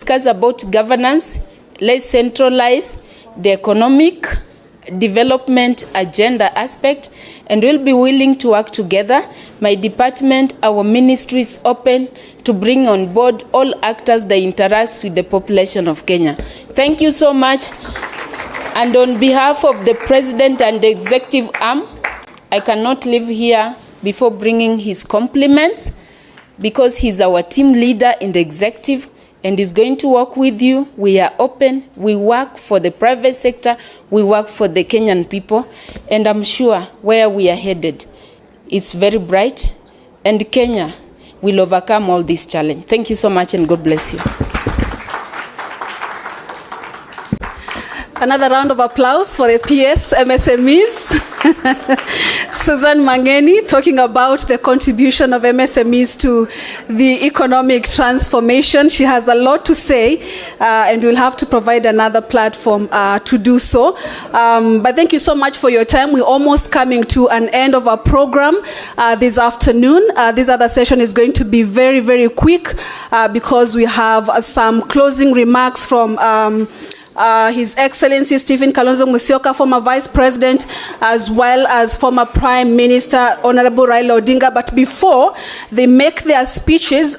discuss about governance, let's centralize the economic development agenda aspect, and we'll be willing to work together. My department, our ministry is open to bring on board all actors that interact with the population of Kenya. Thank you so much. And on behalf of the President and the executive arm, I cannot leave here before bringing his compliments, because he's our team leader in the executive and is going to work with you. We are open. We work for the private sector. We work for the Kenyan people. And I'm sure where we are headed, it's very bright. And Kenya will overcome all this challenge. Thank you so much, and God bless you. Another round of applause for the PS MSMEs. Susan Mangeni talking about the contribution of MSMEs to the economic transformation. She has a lot to say, and we'll have to provide another platform to do so. But thank you so much for your time. We're almost coming to an end of our program this afternoon. This other session is going to be very, very quick because we have some closing remarks from His Excellency Stephen Kalonzo Musyoka, former Vice President, as well as former Prime Minister Honorable Raila Odinga. But before they make their speeches,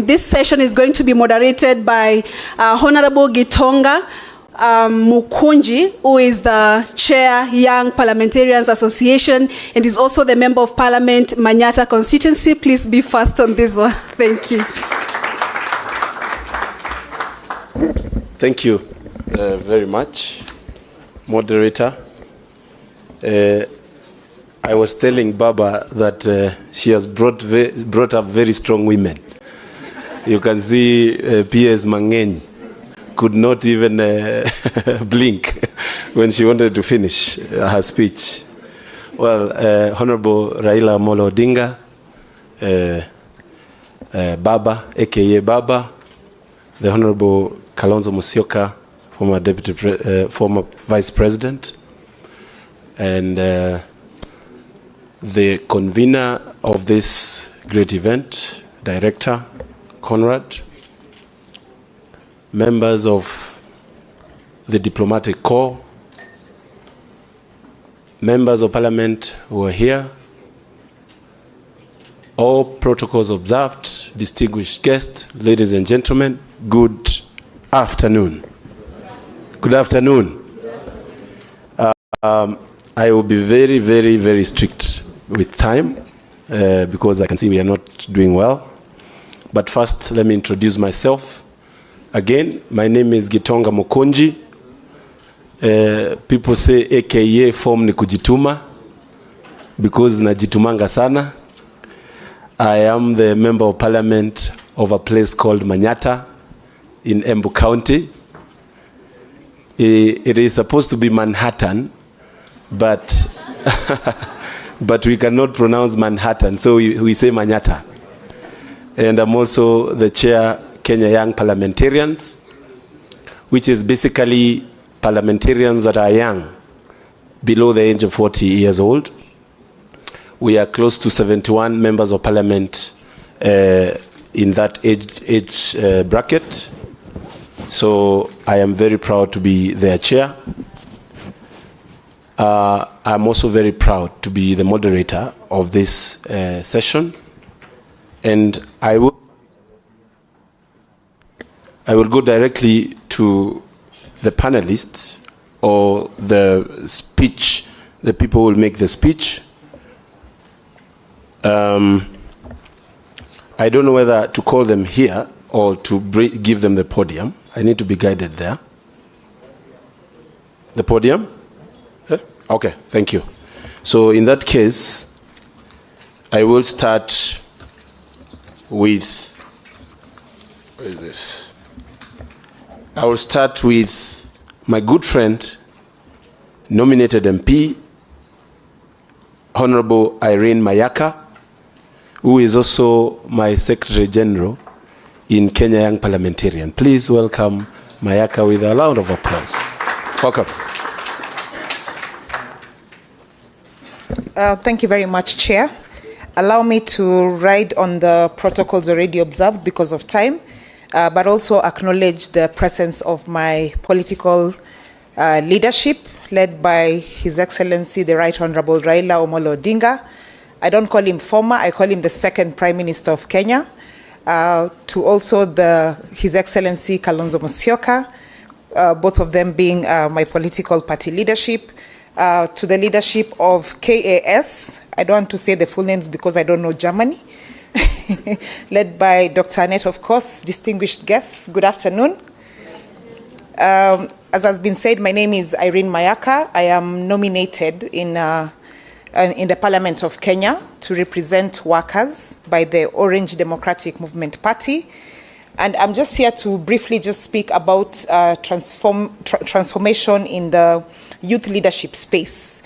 this session is going to be moderated by Honorable Gitonga Mukunji, who is the Chair, Young Parliamentarians Association, and is also the Member of Parliament, Manyata constituency. Please be fast on this one. Thank you. Thank you very much, moderator. I was telling Baba that she has brought up very strong women. You can see PS Mangeni could not even blink when she wanted to finish her speech. Well, Honorable Raila Odinga, Baba, aka Baba, the Honorable Kalonzo Musyoka, former Vice President, and the convener of this great event, Director Conrad, members of the Diplomatic Corps, members of Parliament who are here, all protocols observed, distinguished guests, ladies and gentlemen, good afternoon. Good afternoon. I will be very, very, very strict with time because I can see we are not doing well. But first, let me introduce myself. Again, my name is Gitonga Mukunji. People say AKA form ni kujituma because najitumanga sana. I am the Member of Parliament of a place called Manyata in Embu County. It is supposed to be Manhattan, but but we cannot pronounce Manhattan, so we say Manyata. And I'm also the chair Kenya Young Parliamentarians, which is basically parliamentarians that are young, below the age of 40 years old. We are close to 71 members of parliament in that age bracket. So I am very proud to be their chair. I'm also very proud to be the moderator of this session. And I will go directly to the panelists or the speech. The people will make the speech. I don't know whether to call them here or to give them the podium. I need to be guided there. The podium? Okay, thank you. So in that case, I will start with, what is this? I will start with my good friend, nominated MP, Honorable Irene Mayaka, who is also my Secretary General in Kenya Young Parliamentarian. Please welcome Mayaka with a round of applause. Welcome. Thank you very much, Chair. Allow me to ride on the protocols already observed because of time. but also acknowledge the presence of my political leadership, led by His Excellency, the Right Honorable Raila Odinga. I don't call him former, I call him the second Prime Minister of Kenya. To also His Excellency Kalonzo Musyoka, both of them being my political party leadership. To the leadership of KAS, I don't want to say the full names because I don't know Germany, led by Dr. Annette, of course, distinguished guests. Good afternoon. As has been said, my name is Irene Mayaka. I am nominated in the Parliament of Kenya to represent workers by the Orange Democratic Movement Party. And I'm just here to briefly just speak about transformation in the youth leadership space.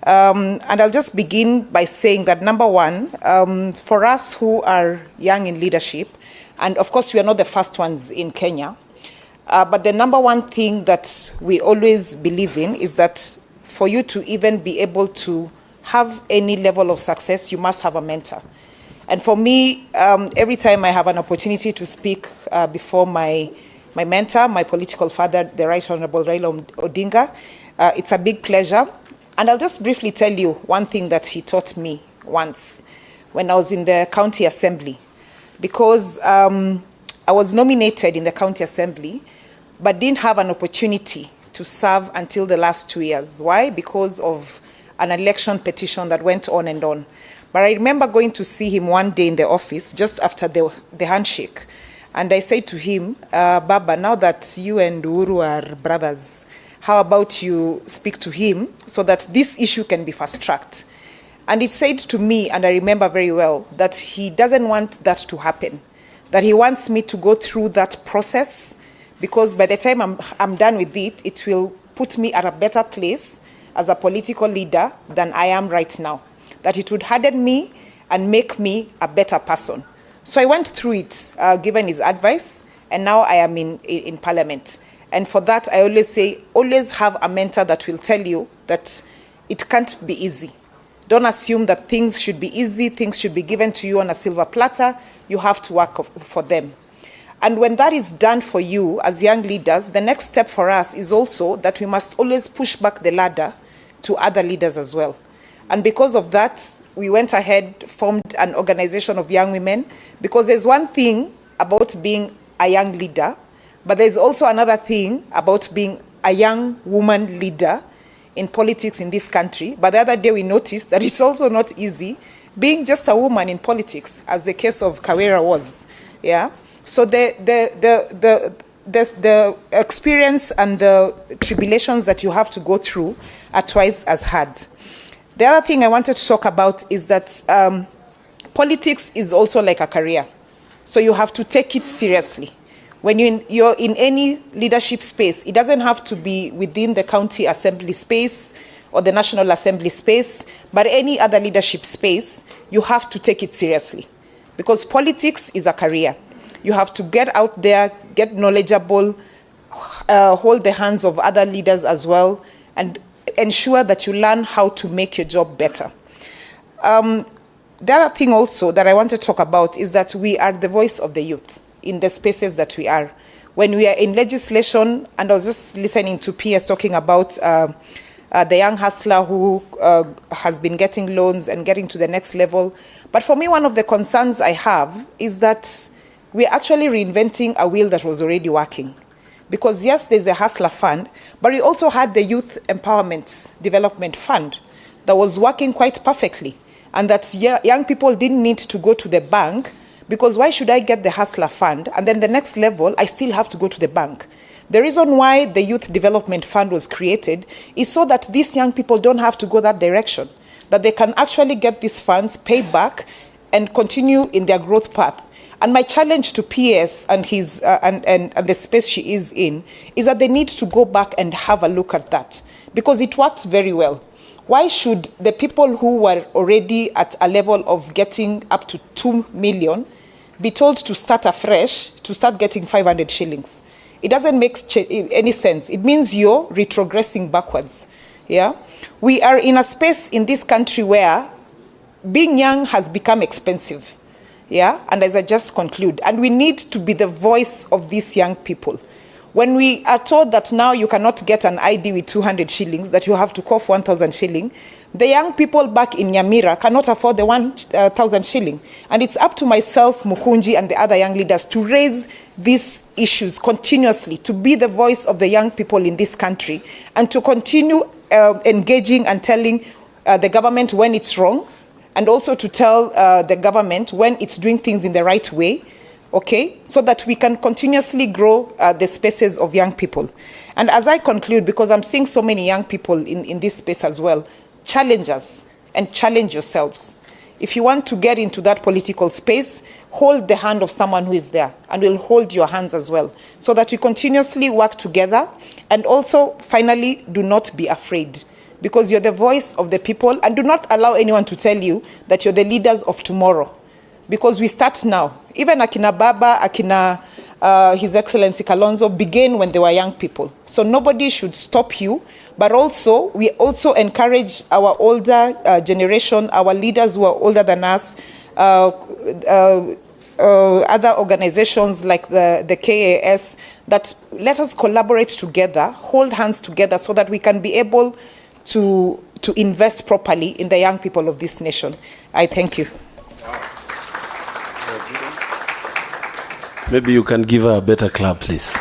And I'll just begin by saying that, number one, for us who are young in leadership, and of course we are not the first ones in Kenya, but the number one thing that we always believe in is that for you to even be able to have any level of success, you must have a mentor. And for me, every time I have an opportunity to speak before my mentor, my political father, the Right Honorable Raila Odinga, it's a big pleasure. And I'll just briefly tell you one thing that he taught me once when I was in the county assembly. Because I was nominated in the county assembly, but didn't have an opportunity to serve until the last 2 years. Why? Because of an election petition that went on and on. But I remember going to see him one day in the office, just after the handshake. And I said to him, Baba, now that you and Uhuru are brothers, how about you speak to him so that this issue can be fast-tracked? And he said to me, and I remember very well, that he doesn't want that to happen, that he wants me to go through that process, because by the time I'm done with it, it will put me at a better place as a political leader than I am right now. That it would harden me and make me a better person. So I went through it, given his advice, and now I am in Parliament. And for that, I always say, always have a mentor that will tell you that it can't be easy. Don't assume that things should be easy, things should be given to you on a silver platter. You have to work for them. And when that is done for you as young leaders, the next step for us is also that we must always push back the ladder to other leaders as well. And because of that, we went ahead, formed an organization of young women, because there's one thing about being a young leader, but there's also another thing about being a young woman leader in politics in this country. But the other day we noticed that it's also not easy being just a woman in politics, as the case of Kawera was. Yeah. So the experience and the tribulations that you have to go through are twice as hard. The other thing I wanted to talk about is that politics is also like a career. So you have to take it seriously. When you're in any leadership space, it doesn't have to be within the county assembly space or the National Assembly space, but any other leadership space, you have to take it seriously. Because politics is a career. You have to get out there, get knowledgeable, hold the hands of other leaders as well, and ensure that you learn how to make your job better. The other thing also that I want to talk about is that we are the voice of the youth in the spaces that we are. When we are in legislation, and I was just listening to PS talking about the young hustler who has been getting loans and getting to the next level. But for me, one of the concerns I have is that we're actually reinventing a wheel that was already working. Because yes, there's a hustler fund, but we also had the Youth Empowerment Development Fund that was working quite perfectly. And that young people didn't need to go to the bank, because why should I get the hustler fund and then the next level I still have to go to the bank? The reason why the Youth Development Fund was created is so that these young people don't have to go that direction, that they can actually get these funds, pay back, and continue in their growth path. And my challenge to PS and his and the space she is in is that they need to go back and have a look at that, because it works very well. Why should the people who were already at a level of getting up to 2 million be told to start afresh, to start getting 500 shillings? It doesn't make any sense. It means you're retrogressing backwards. Yeah, we are in a space in this country where being young has become expensive. Yeah, and as I just conclude, and we need to be the voice of these young people. When we are told that now you cannot get an ID with 200 shillings, that you have to cough 1,000 shilling, the young people back in Nyamira cannot afford the 1,000 shilling. And it's up to myself, Mukunji, and the other young leaders to raise these issues continuously, to be the voice of the young people in this country, and to continue engaging and telling the government when it's wrong, and also to tell the government when it's doing things in the right way, okay, so that we can continuously grow the spaces of young people. And as I conclude, because I'm seeing so many young people in this space as well, challenge us and challenge yourselves. If you want to get into that political space, hold the hand of someone who is there, and we'll hold your hands as well, so that we continuously work together. And also, finally, do not be afraid, because you're the voice of the people, and do not allow anyone to tell you that you're the leaders of tomorrow, because we start now. Even Akina Baba, Akina His Excellency Kalonzo began when they were young people. So nobody should stop you, but also we also encourage our older generation, our leaders who are older than us, other organizations like the KAS, that let us collaborate together, hold hands together, so that we can be able to invest properly in the young people of this nation. I thank you. Maybe you can give her a better clap, please.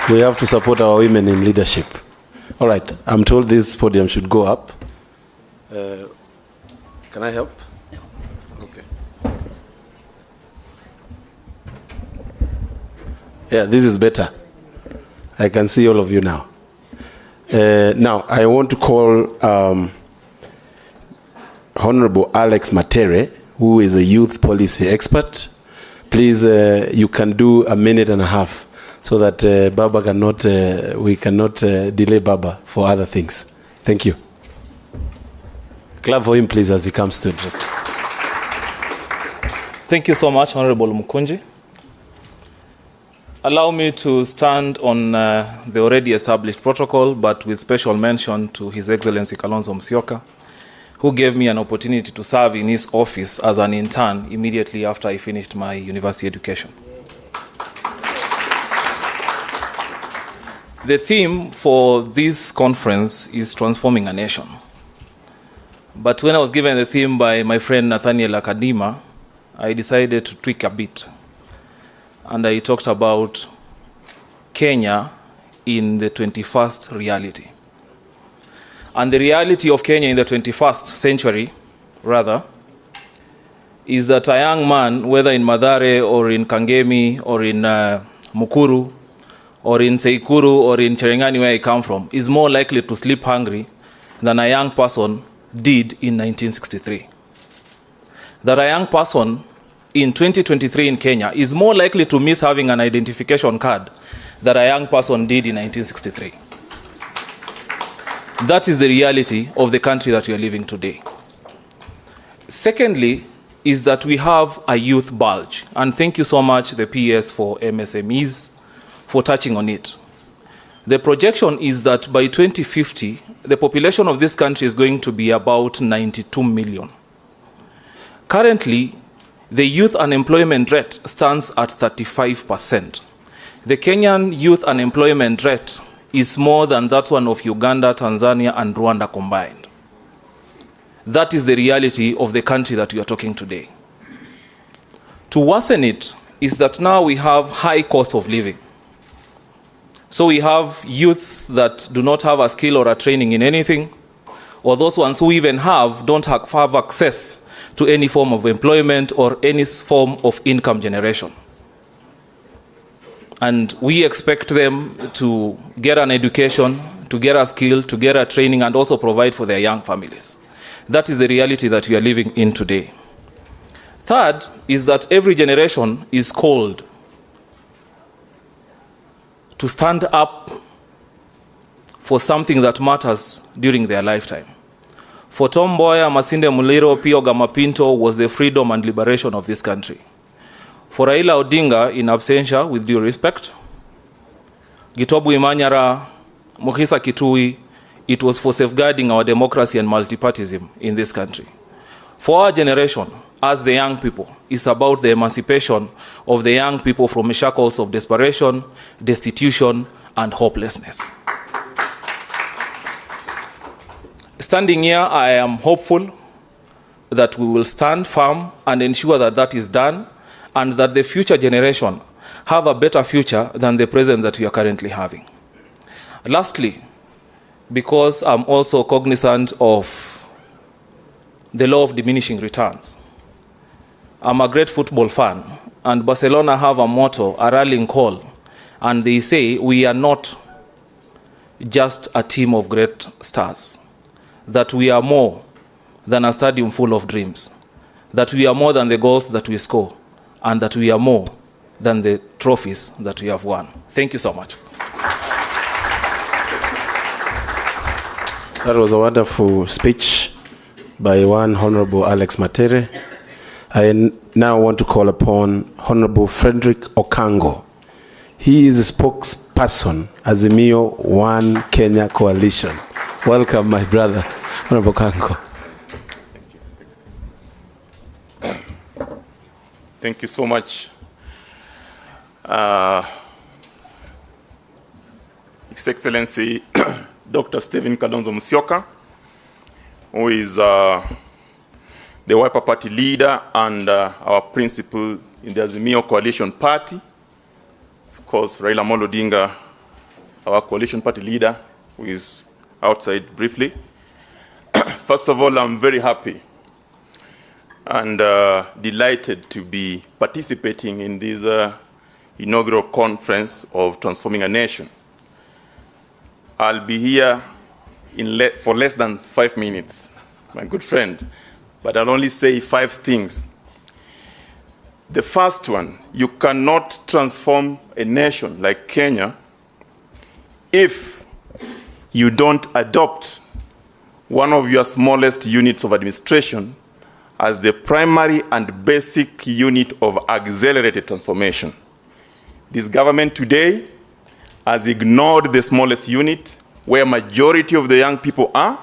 We have to support our women in leadership. All right, I'm told this podium should go up. Can I help? No. Okay. Yeah, this is better. I can see all of you now. Now, I want to call Honorable Alex Matere, who is a youth policy expert. Please, you can do a minute and a half, so that Baba cannot, we cannot delay Baba for other things. Thank you. Clap for him, please, as he comes to address. Thank you so much, Honorable Mukunji. Allow me to stand on the already established protocol, but with special mention to His Excellency Kalonzo Musyoka, who gave me an opportunity to serve in his office as an intern immediately after I finished my university education. The theme for this conference is transforming a nation. But when I was given the theme by my friend Nathaniel Akadima, I decided to tweak a bit. And I talked about Kenya in the 21st reality. And the reality of Kenya in the 21st century, rather, is that a young man, whether in Mathare or in Kangemi or in Mukuru or in Seikuru or in Cherengani, where I come from, is more likely to sleep hungry than a young person did in 1963. That a young person in 2023 in Kenya is more likely to miss having an identification card than a young person did in 1963. That is the reality of the country that we are living today. Secondly, is that we have a youth bulge. And thank you so much, the PS for MSMEs, for touching on it. The projection is that by 2050, the population of this country is going to be about 92 million. Currently, the youth unemployment rate stands at 35%. The Kenyan youth unemployment rate is more than that one of Uganda, Tanzania, and Rwanda combined. That is the reality of the country that we are talking today. To worsen it is that now we have high cost of living. So we have youth that do not have a skill or a training in anything, or those ones who even don't have access to any form of employment or any form of income generation. And we expect them to get an education, to get a skill, to get a training, and also provide for their young families. That is the reality that we are living in today. Third is that every generation is called to stand up for something that matters during their lifetime. For Tom Mboya, Masinde Muliro, Pio Gamapinto was the freedom and liberation of this country. For Raila Odinga, in absentia, with due respect, Gitobu Imanyara, Mukisa Kitui, it was for safeguarding our democracy and multipartyism in this country. For our generation, as the young people is about the emancipation of the young people from the shackles of desperation, destitution, and hopelessness. Standing here, I am hopeful that we will stand firm and ensure that that is done, and that the future generation have a better future than the present that we are currently having. Lastly, because I'm also cognizant of the law of diminishing returns, I'm a great football fan, and Barcelona have a motto, a rallying call, and they say, we are not just a team of great stars, that we are more than a stadium full of dreams, that we are more than the goals that we score, and that we are more than the trophies that we have won. Thank you so much. That was a wonderful speech by one Honorable Alex Matere. I now want to call upon Honorable Frederick Okango. He is a spokesperson Azimio One Kenya Coalition. Welcome, my brother, Honorable Okango. Thank you so much. His Excellency Dr. Stephen Kalonzo Musyoka, who is the Wiper Party leader and our principal in the Azimio Coalition Party. Of course, Raila Odinga, our coalition party leader, who is outside briefly. First of all, I'm very happy and delighted to be participating in this inaugural conference of Transforming a Nation. I'll be here for less than 5 minutes, my good friend, but I'll only say 5 things. The first one, you cannot transform a nation like Kenya if you don't adopt one of your smallest units of administration as the primary and basic unit of accelerated transformation. This government today has ignored the smallest unit, where majority of the young people are,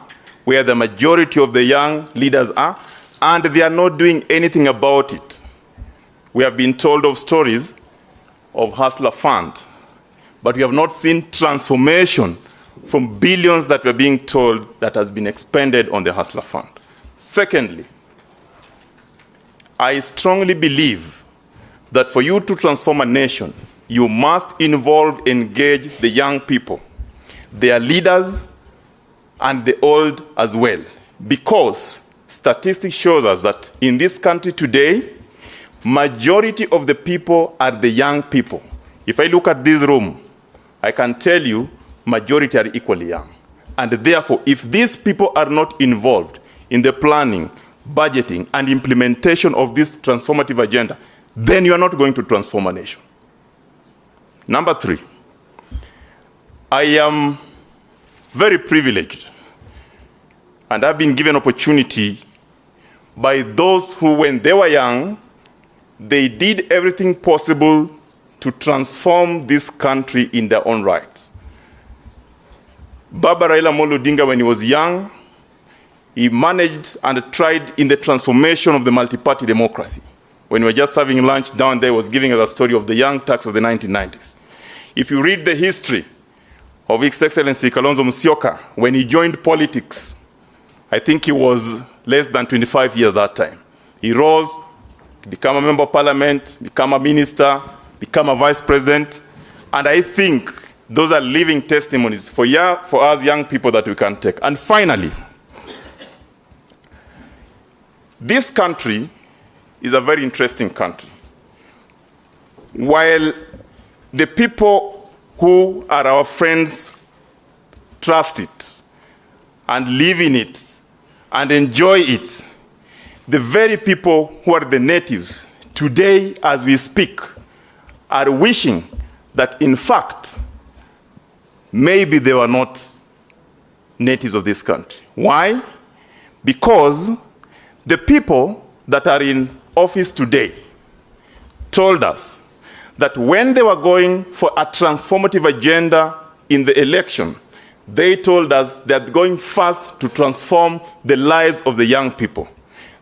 where the majority of the young leaders are, and they are not doing anything about it. We have been told of stories of Hustler Fund, but we have not seen transformation from billions that we're being told that has been expended on the Hustler Fund. Secondly, I strongly believe that for you to transform a nation, you must engage the young people, their leaders, and the old as well. Because statistics shows us that in this country today, majority of the people are the young people. If I look at this room, I can tell you majority are equally young. And therefore, if these people are not involved in the planning, budgeting, and implementation of this transformative agenda, then you are not going to transform a nation. Number 3, I am very privileged, and I've been given opportunity by those who, when they were young, they did everything possible to transform this country in their own right. Baba Raila Odinga, when he was young, he managed and tried in the transformation of the multi-party democracy. When we were just having lunch down there, he was giving us a story of the Young Turks of the 1990s. If you read the history of His Excellency Kalonzo Musyoka, when he joined politics, I think he was less than 25 years that time. He rose, became a member of parliament, became a minister, became a vice president, and I think those are living testimonies for us young people that we can take. And finally, this country is a very interesting country. While the people who are our friends trust it and live in it and enjoy it, the very people who are the natives today as we speak are wishing that in fact maybe they were not natives of this country. Why? Because the people that are in office today told us that when they were going for a transformative agenda in the election, they told us that going first to transform the lives of the young people.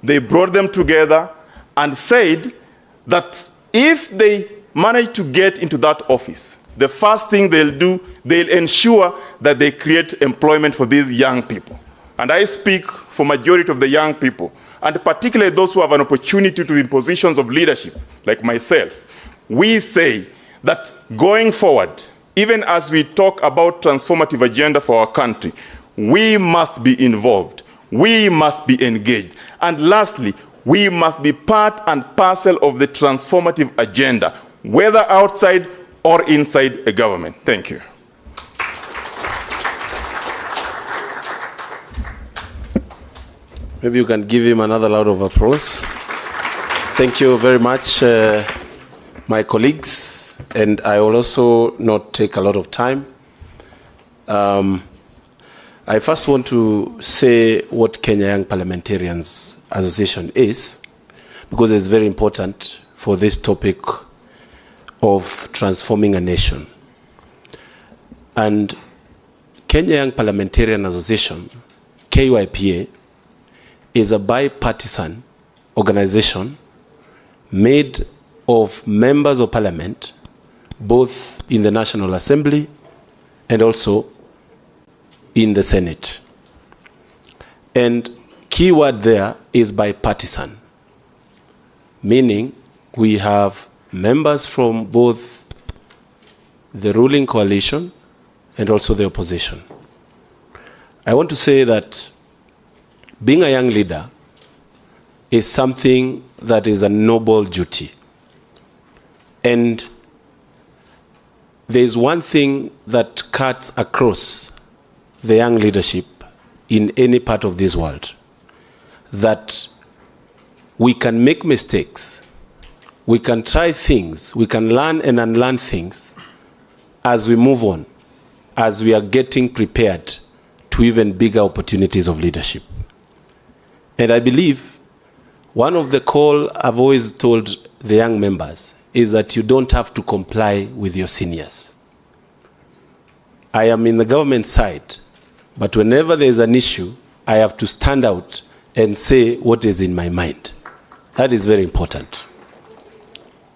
They brought them together and said that if they manage to get into that office, the first thing they'll do, they'll ensure that they create employment for these young people. And I speak for majority of the young people, and particularly those who have an opportunity to be in positions of leadership, like myself. We say that going forward, even as we talk about transformative agenda for our country, we must be involved, we must be engaged. And lastly, we must be part and parcel of the transformative agenda, whether outside or inside a government. Thank you. Maybe you can give him another round of applause. Thank you very much, my colleagues, and I will also not take a lot of time. I first want to say what Kenya Young Parliamentarians Association is, because it's very important for this topic of transforming a nation. And Kenya Young Parliamentarian Association, KYPA, is a bipartisan organization made of members of parliament, both in the National Assembly and also in the Senate. And key word there is bipartisan, meaning we have members from both the ruling coalition and also the opposition. I want to say that being a young leader is something that is a noble duty. And there is one thing that cuts across the young leadership in any part of this world, that we can make mistakes, we can try things, we can learn and unlearn things as we move on, as we are getting prepared to even bigger opportunities of leadership. And I believe one of the call I've always told the young members is that you don't have to comply with your seniors. I am in the government side, but whenever there is an issue, I have to stand out and say what is in my mind. That is very important.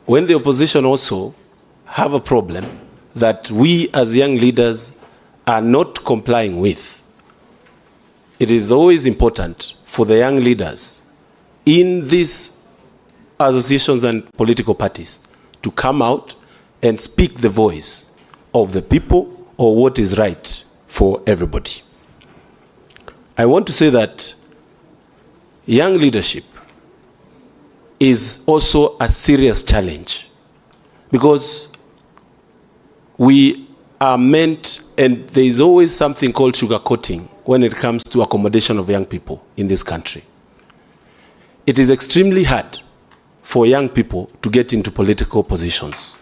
When the opposition also have a problem that we as young leaders are not complying with, it is always important for the young leaders in these associations and political parties to come out and speak the voice of the people or what is right for everybody. I want to say that young leadership is also a serious challenge, because we are meant, and there is always something called sugarcoating when it comes to accommodation of young people in this country. It is extremely hard for young people to get into political positions.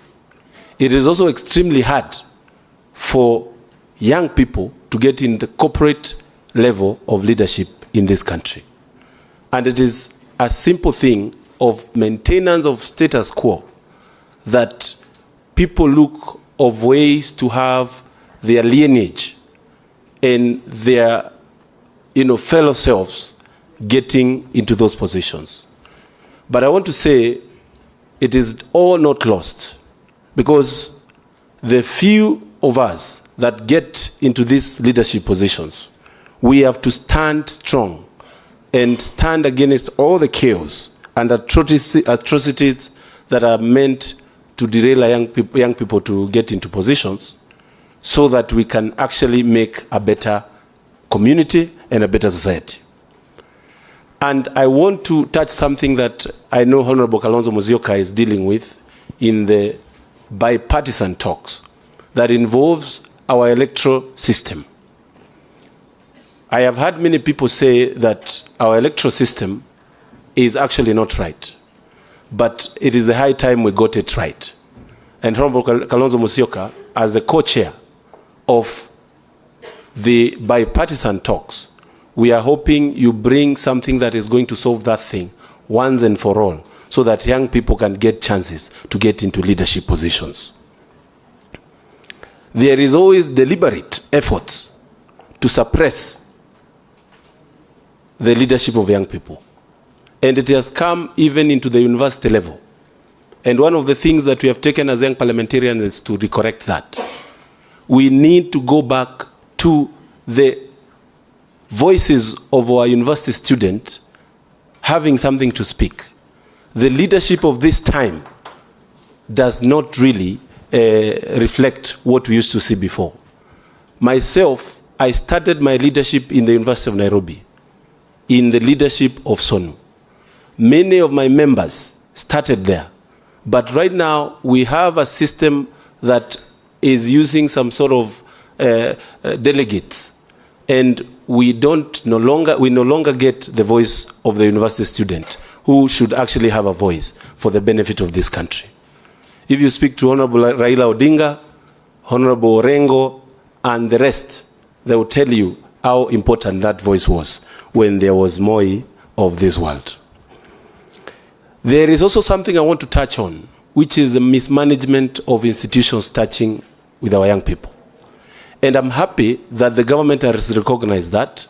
It is also extremely hard for young people to get in the corporate level of leadership in this country. And it is a simple thing of maintenance of status quo that people look of ways to have their lineage and their fellow selves getting into those positions. But I want to say it is all not lost, because the few of us that get into these leadership positions, we have to stand strong and stand against all the chaos and atrocities that are meant to derail young people to get into positions, so that we can actually make a better community and a better society. And I want to touch something that I know Honorable Kalonzo Musyoka is dealing with in the bipartisan talks that involves our electoral system. I have heard many people say that our electoral system is actually not right, but it is the high time we got it right. And Honorable Kalonzo Musyoka, as the co-chair of the bipartisan talks, we are hoping you bring something that is going to solve that thing once and for all, so that young people can get chances to get into leadership positions. There is always deliberate efforts to suppress the leadership of young people. And it has come even into the university level. And one of the things that we have taken as young parliamentarians is to recorrect that. We need to go back to the voices of our university students having something to speak. The leadership of this time does not really reflect what we used to see before. Myself, I started my leadership in the University of Nairobi, in the leadership of SONU. Many of my members started there. But right now, we have a system that is using some sort of delegates. And we no longer get the voice of the university student, who should actually have a voice for the benefit of this country. If you speak to Honorable Raila Odinga, Honorable Orengo, and the rest, they will tell you how important that voice was when there was Moi of this world. There is also something I want to touch on, which is the mismanagement of institutions touching with our young people. And I'm happy that the government has recognized that,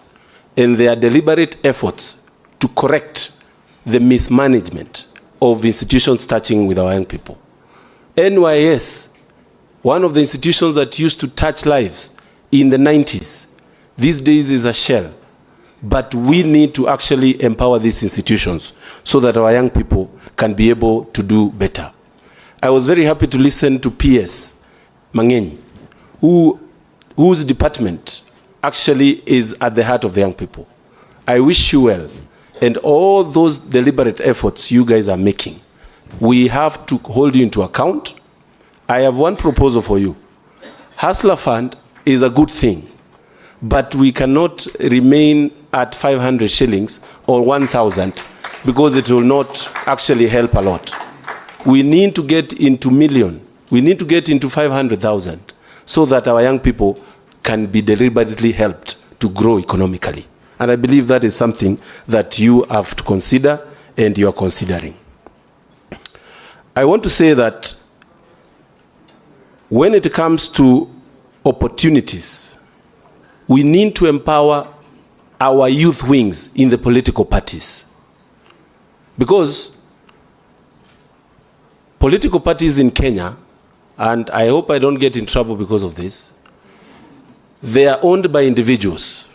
and their deliberate efforts to correct the mismanagement of institutions touching with our young people. NYS, one of the institutions that used to touch lives in the 90s, these days is a shell. But we need to actually empower these institutions so that our young people can be able to do better. I was very happy to listen to PS Mangeni, whose department actually is at the heart of the young people. I wish you well. And all those deliberate efforts you guys are making, we have to hold you into account. I have one proposal for you. Hustler Fund is a good thing, but we cannot remain at 500 shillings or 1,000 because it will not actually help a lot. We need to get into million. We need to get into 500,000 so that our young people can be deliberately helped to grow economically. And I believe that is something that you have to consider and you are considering. I want to say that when it comes to opportunities, we need to empower our youth wings in the political parties. Because political parties in Kenya, and I hope I don't get in trouble because of this, they are owned by individuals.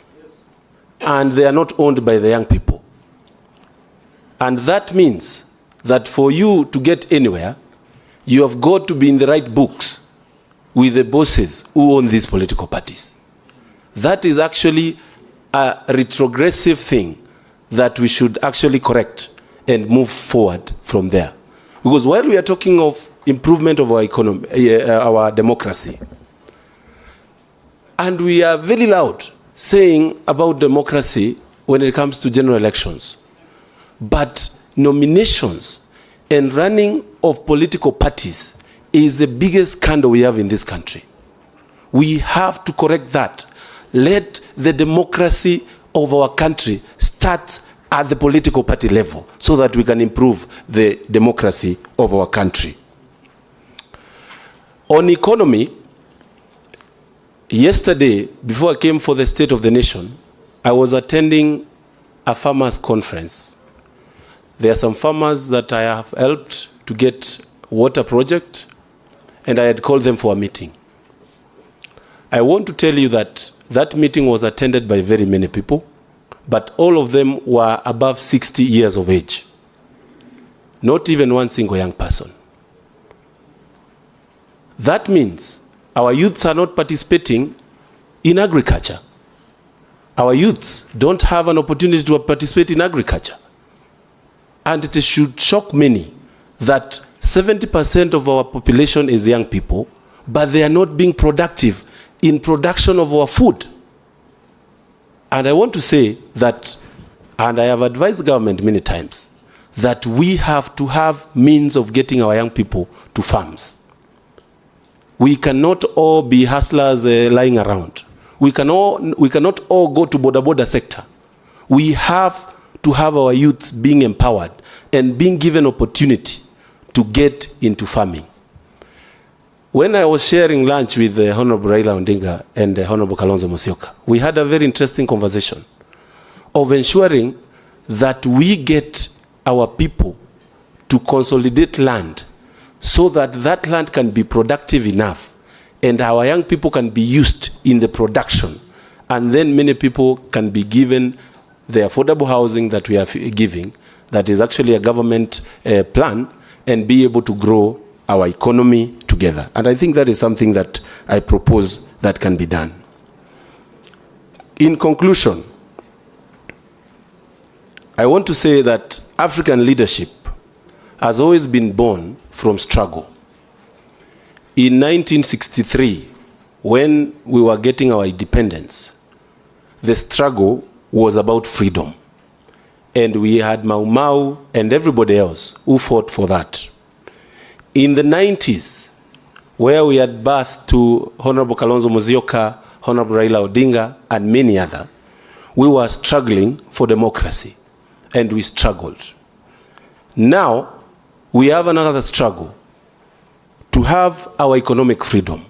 And they are not owned by the young people. And that means that for you to get anywhere, you have got to be in the right books with the bosses who own these political parties. That is actually a retrogressive thing that we should actually correct and move forward from there. Because while we are talking of improvement of our economy, our democracy, and we are very loud saying about democracy when it comes to general elections, but nominations and running of political parties is the biggest scandal we have in this country. We have to correct that. Let the democracy of our country start at the political party level so that we can improve the democracy of our country. On economy, yesterday, before I came for the State of the Nation, I was attending a farmers' conference. There are some farmers that I have helped to get water project, and I had called them for a meeting. I want to tell you that that meeting was attended by very many people, but all of them were above 60 years of age. Not even one single young person. That means our youths are not participating in agriculture. Our youths don't have an opportunity to participate in agriculture. And it should shock many that 70% of our population is young people, but they are not being productive in production of our food. And I want to say that, and I have advised the government many times, that we have to have means of getting our young people to farms. We cannot all be hustlers lying around. We cannot all go to border sector. We have to have our youths being empowered and being given opportunity to get into farming. When I was sharing lunch with the Honorable Raila Odinga and the Honorable Musyoka, we had a very interesting conversation of ensuring that we get our people to consolidate land so that that land can be productive enough and our young people can be used in the production, and then many people can be given the affordable housing that we are giving, that is actually a government plan, and be able to grow our economy together. And I think that is something that I propose that can be done. In conclusion, I want to say that African leadership has always been born from struggle. In 1963, when we were getting our independence, the struggle was about freedom. And we had Mau Mau and everybody else who fought for that. In the 90s, where we had birth to Honorable Kalonzo Musyoka, Honorable Raila Odinga, and many others, we were struggling for democracy, and we struggled. Now, we have another struggle to have our economic freedom.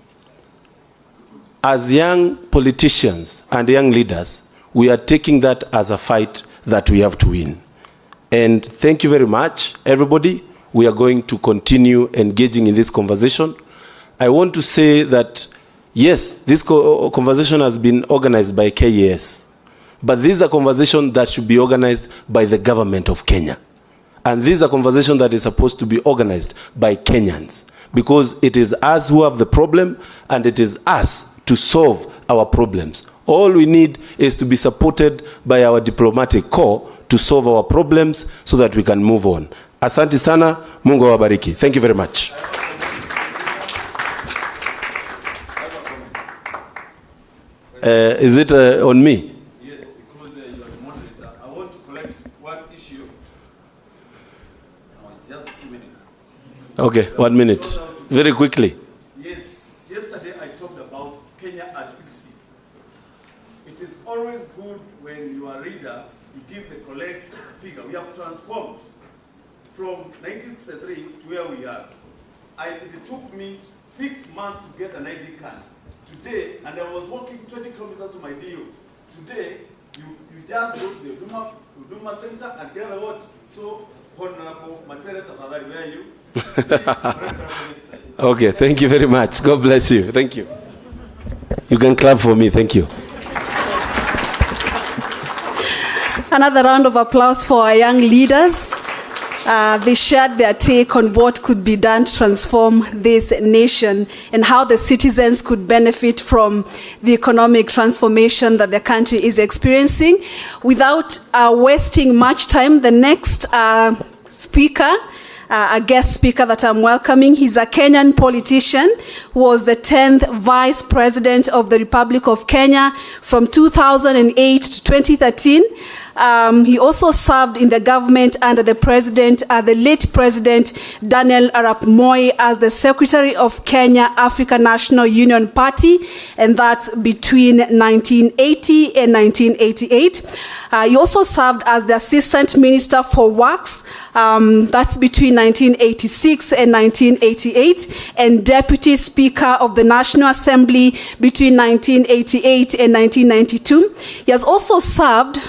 As young politicians and young leaders, we are taking that as a fight that we have to win. And thank you very much, everybody. We are going to continue engaging in this conversation. I want to say that, yes, this conversation has been organized by KES, but this is a conversation that should be organized by the government of Kenya. And this is a conversation that is supposed to be organized by Kenyans, because it is us who have the problem, and it is us to solve our problems. All we need is to be supported by our diplomatic corps to solve our problems so that we can move on. Asante sana, Mungu awabariki. Thank you very much. Is it on me? Yes, because you are the moderator. I want to collect one issue. Just 2 minutes. Okay, 1 minute. Very quickly. Yes, yesterday I talked about Kenya at 60. It is always good when you are a reader, you give the correct figure. We have transformed from 1963 to where we are. It took me 6 months to get an ID card. Today, and I was walking 20 kilometers to my deal. Today, you just go to the Huduma Center and get a vote. So, Honorable Matera Tafadhali, where are you? Okay, thank you very much. God bless you. Thank you. You can clap for me. Thank you. Another round of applause for our young leaders. They shared their take on what could be done to transform this nation and how the citizens could benefit from the economic transformation that the country is experiencing. Without wasting much time, the next speaker, a guest speaker that I'm welcoming, he's a Kenyan politician who was the 10th Vice President of the Republic of Kenya from 2008 to 2013. He also served in the government under the president, the late President Daniel Arap Moi, as the Secretary of Kenya African National Union Party, and that's between 1980 and 1988. He also served as the Assistant Minister for Works, that's between 1986 and 1988, and Deputy Speaker of the National Assembly between 1988 and 1992. He has also served,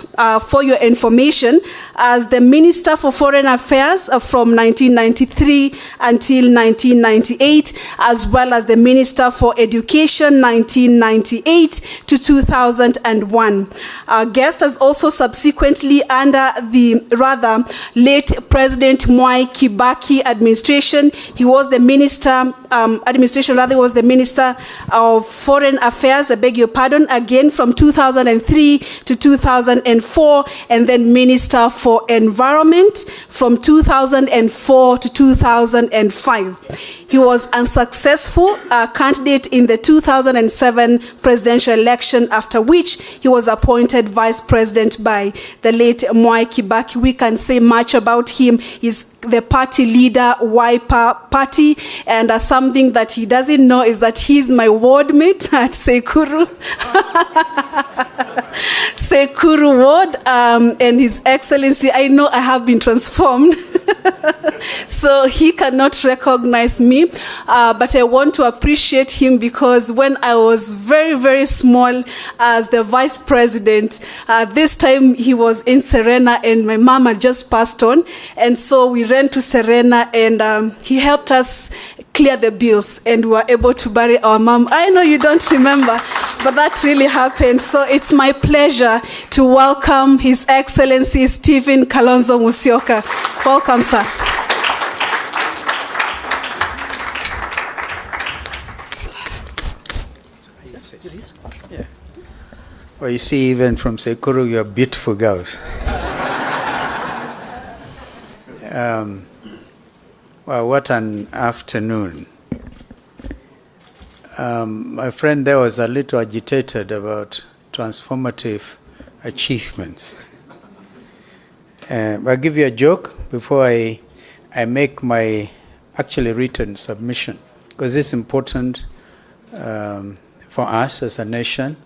for your information, as the Minister for Foreign Affairs from 1993 until 1998, as well as the Minister for Education 1998 to 2001. Our guest has also subsequently, under the rather late President Mwai Kibaki administration, he was the Minister, was the Minister of Foreign Affairs, I beg your pardon, again from 2003 to 2004, and then Minister for Environment from 2004 to 2005. He was unsuccessful candidate in the 2007 presidential election, after which he was appointed vice president by the late Mwai Kibaki. We can say much about him. He's the party leader, Wiper Party, and something that he doesn't know is that he's my ward mate at Sekuru. Sekuru Ward, and His Excellency, I know I have been transformed So he cannot recognize me, but I want to appreciate him because when I was very, very small as the vice president, this time he was in Serena and my mom had just passed on. And so we ran to Serena and he helped us clear the bills and we were able to bury our mom. I know you don't remember, but that really happened. So it's my pleasure to welcome His Excellency Stephen Kalonzo Musyoka. Welcome, sir. Yeah. Well, you see, even from Sekuru, you're beautiful girls. Well, what an afternoon. My friend there was a little agitated about transformative achievements. I'll give you a joke before I make my actually written submission, because it's important for us as a nation,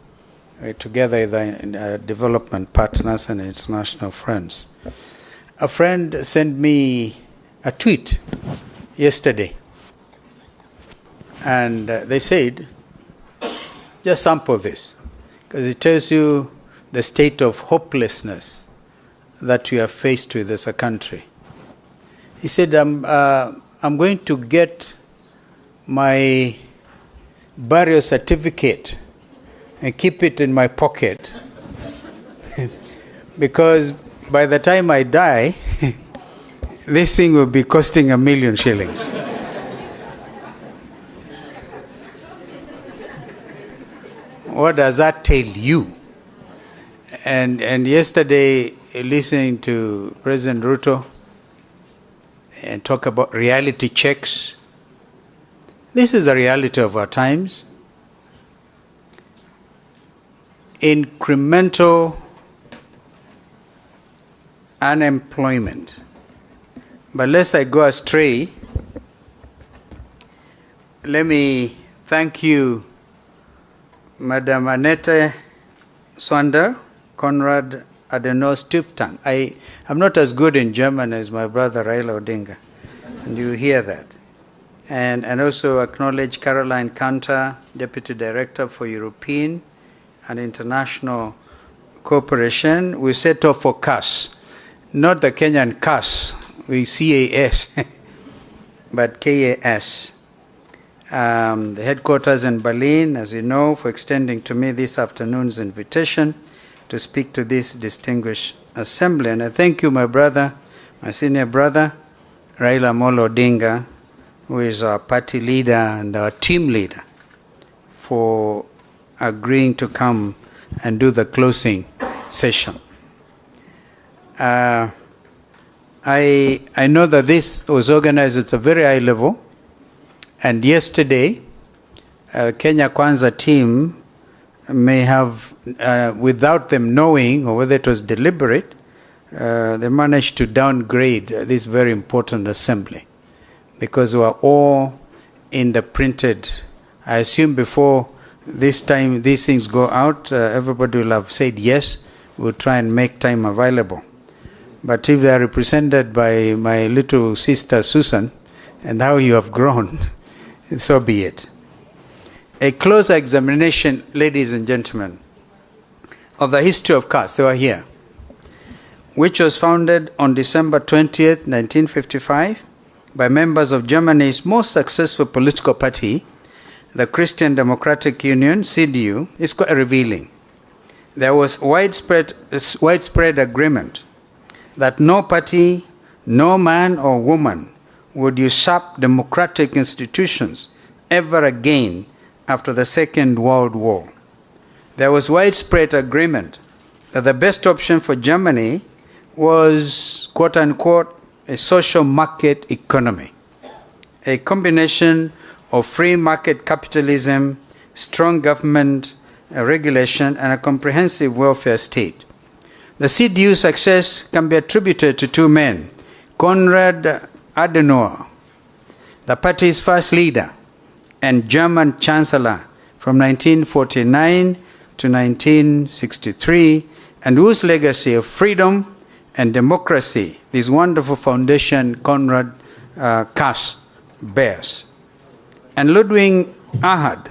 together with our development partners and international friends. A friend sent me a tweet yesterday, and they said, just sample this, because it tells you the state of hopelessness that we are faced with as a country. He said, I'm going to get my burial certificate and keep it in my pocket because by the time I die, this thing will be costing 1 million shillings. What does that tell you? And yesterday, listening to President Ruto and talk about reality checks, this is the reality of our times. Incremental unemployment. But lest I go astray, let me thank you, Madam Annette Swander, Konrad Adenauer Stiftung. I'm not as good in German as my brother Raila Odinga, and you hear that. And also acknowledge Caroline Cantor, Deputy Director for European and International Cooperation. We set off for CAS, not the Kenyan CAS, we CAS, but KAS. The headquarters in Berlin, as you know, for extending to me this afternoon's invitation to speak to this distinguished assembly. And I thank you, my brother, my senior brother, Raila Odinga, who is our party leader and our team leader, for agreeing to come and do the closing session. I know that this was organized at a very high level, and yesterday, Kenya Kwanza team may have, without them knowing, or whether it was deliberate, they managed to downgrade this very important assembly, because we are all in the printed. I assume before this time these things go out, everybody will have said yes, we'll try and make time available. But if they are represented by my little sister Susan, and how you have grown, so be it. A close examination, ladies and gentlemen, of the history of CAS, they were here, which was founded on December 20th, 1955, by members of Germany's most successful political party, the Christian Democratic Union, CDU, is quite revealing. There was widespread agreement that no party, no man or woman would usurp democratic institutions ever again after the Second World War. There was widespread agreement that the best option for Germany was, quote unquote, a social market economy, a combination of free market capitalism, strong government regulation, and a comprehensive welfare state. The CDU's success can be attributed to two men, Konrad Adenauer, the party's first leader and German chancellor from 1949 to 1963, and whose legacy of freedom and democracy this wonderful foundation Konrad Kass bears. And Ludwig Erhard,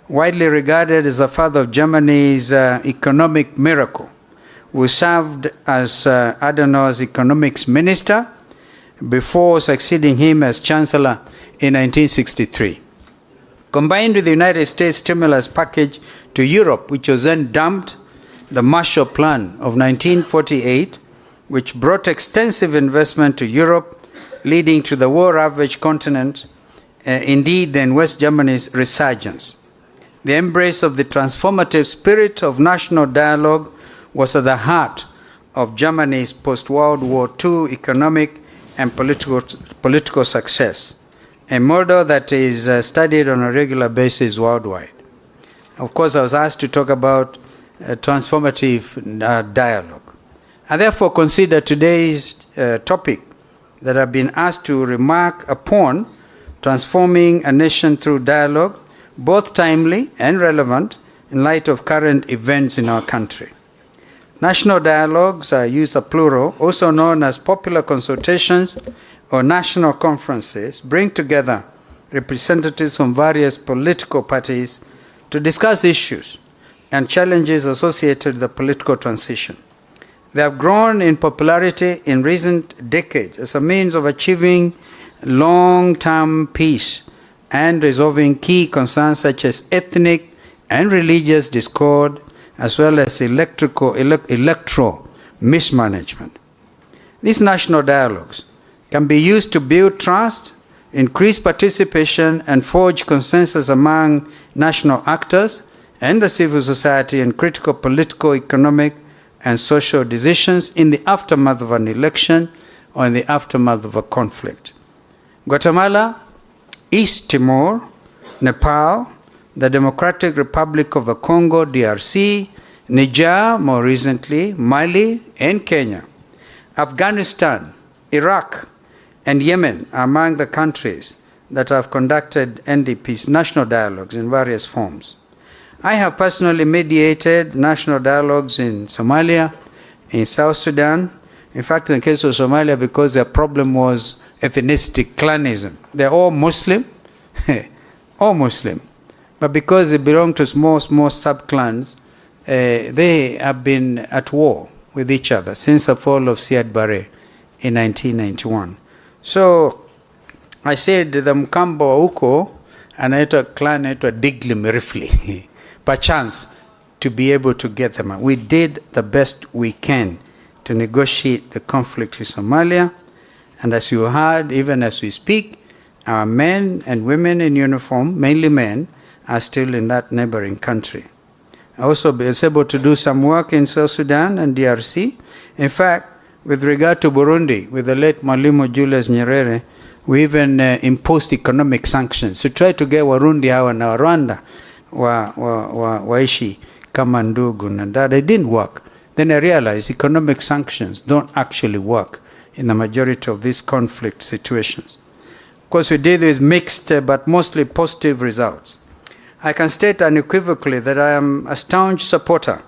widely regarded as the father of Germany's economic miracle, who served as Adenauer's economics minister before succeeding him as chancellor in 1963. Combined with the United States stimulus package to Europe, which was then dumped, the Marshall Plan of 1948, which brought extensive investment to Europe, leading to the war-ravaged continent, indeed then West Germany's resurgence. The embrace of the transformative spirit of national dialogue was at the heart of Germany's post-World War II economic and political success, a model that is studied on a regular basis worldwide. Of course, I was asked to talk about transformative dialogue. I therefore consider today's topic that I've been asked to remark upon, transforming a nation through dialogue, both timely and relevant in light of current events in our country. National dialogues are used as plural, also known as popular consultations or national conferences, bring together representatives from various political parties to discuss issues and challenges associated with the political transition. They have grown in popularity in recent decades as a means of achieving long-term peace and resolving key concerns such as ethnic and religious discord, as well as electoral mismanagement. These national dialogues can be used to build trust, increase participation, and forge consensus among national actors and the civil society in critical political, economic, and social decisions in the aftermath of an election or in the aftermath of a conflict. Guatemala, East Timor, Nepal, the Democratic Republic of the Congo, DRC, Niger, more recently, Mali, and Kenya, Afghanistan, Iraq, and Yemen are among the countries that have conducted NDP's national dialogues in various forms. I have personally mediated national dialogues in Somalia, in South Sudan. In fact, in the case of Somalia, because their problem was ethnicity, clanism. They're all Muslim, all Muslim. But because they belong to small sub-clans, they have been at war with each other since the fall of Siad Barre in 1991. So I said the Mkambo Uko anaitwa clan anaitwa Digli Mirifli, perchance to be able to get them out. We did the best we can to negotiate the conflict with Somalia, and as you heard, even as we speak, our men and women in uniform, mainly men, are still in that neighboring country. I also was able to do some work in South Sudan and DRC. In fact, with regard to Burundi, with the late Mwalimu Julius Nyerere, we even imposed economic sanctions to try to get Warundi hawa na Rwanda waishi kama ndugu na dada. It didn't work. Then I realized economic sanctions don't actually work in the majority of these conflict situations. Of course, we did with mixed but mostly positive results. I can state unequivocally that I am a staunch supporter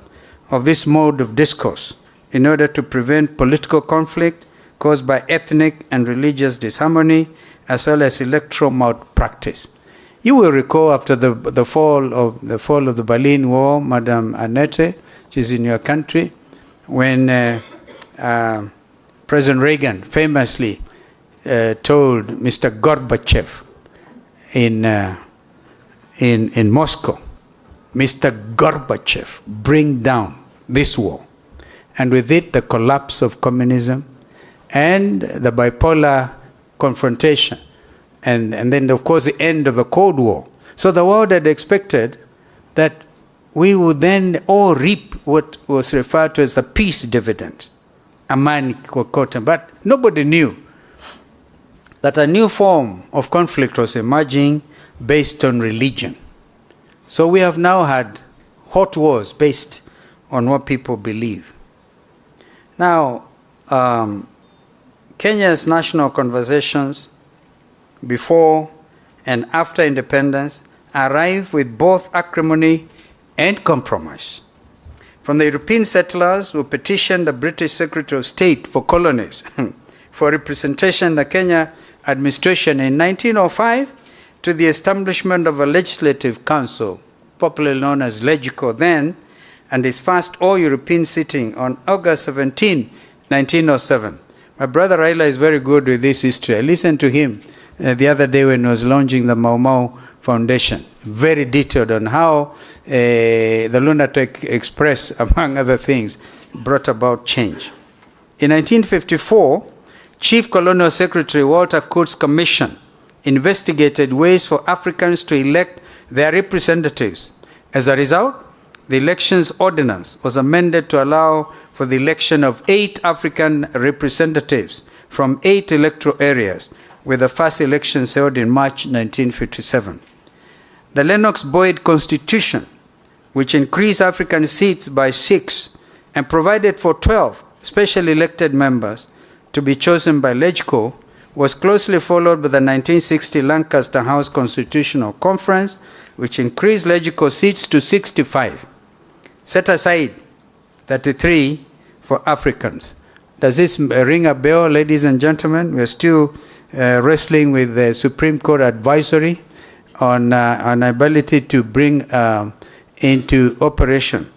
of this mode of discourse in order to prevent political conflict caused by ethnic and religious disharmony, as well as electoral malpractice. You will recall after the fall of the Berlin Wall, Madam Annette, she's in your country, when President Reagan famously told Mr. Gorbachev in Moscow, Mr. Gorbachev, bring down this wall. And with it, the collapse of communism and the bipolar confrontation. And then, of course, the end of the Cold War. So the world had expected that we would then all reap what was referred to as a peace dividend, amani kokote. But nobody knew that a new form of conflict was emerging based on religion. So we have now had hot wars based on what people believe. Now, Kenya's national conversations before and after independence arrived with both acrimony and compromise. from the European settlers who petitioned the British Secretary of State for colonies for representation in the Kenya administration in 1905 to the establishment of a legislative council, popularly known as LegCo then, and his first all-European sitting on August 17, 1907. My brother Raila is very good with this history. I listened to him the other day when he was launching the Mau Mau Foundation, very detailed on how the Lunatic Express, among other things, brought about change. In 1954, Chief Colonial Secretary Walter Coutts' commission investigated ways for Africans to elect their representatives. As a result, the elections ordinance was amended to allow for the election of 8 African representatives from 8 electoral areas, with the first elections held in March 1957. The Lennox-Boyd Constitution, which increased African seats by 6 and provided for 12 specially elected members to be chosen by LegCo, was closely followed by the 1960 Lancaster House Constitutional Conference, which increased LegCo seats to 65. Set aside 33 for Africans. Does this ring a bell, ladies and gentlemen? We're still wrestling with the Supreme Court advisory on ability to bring into operationalize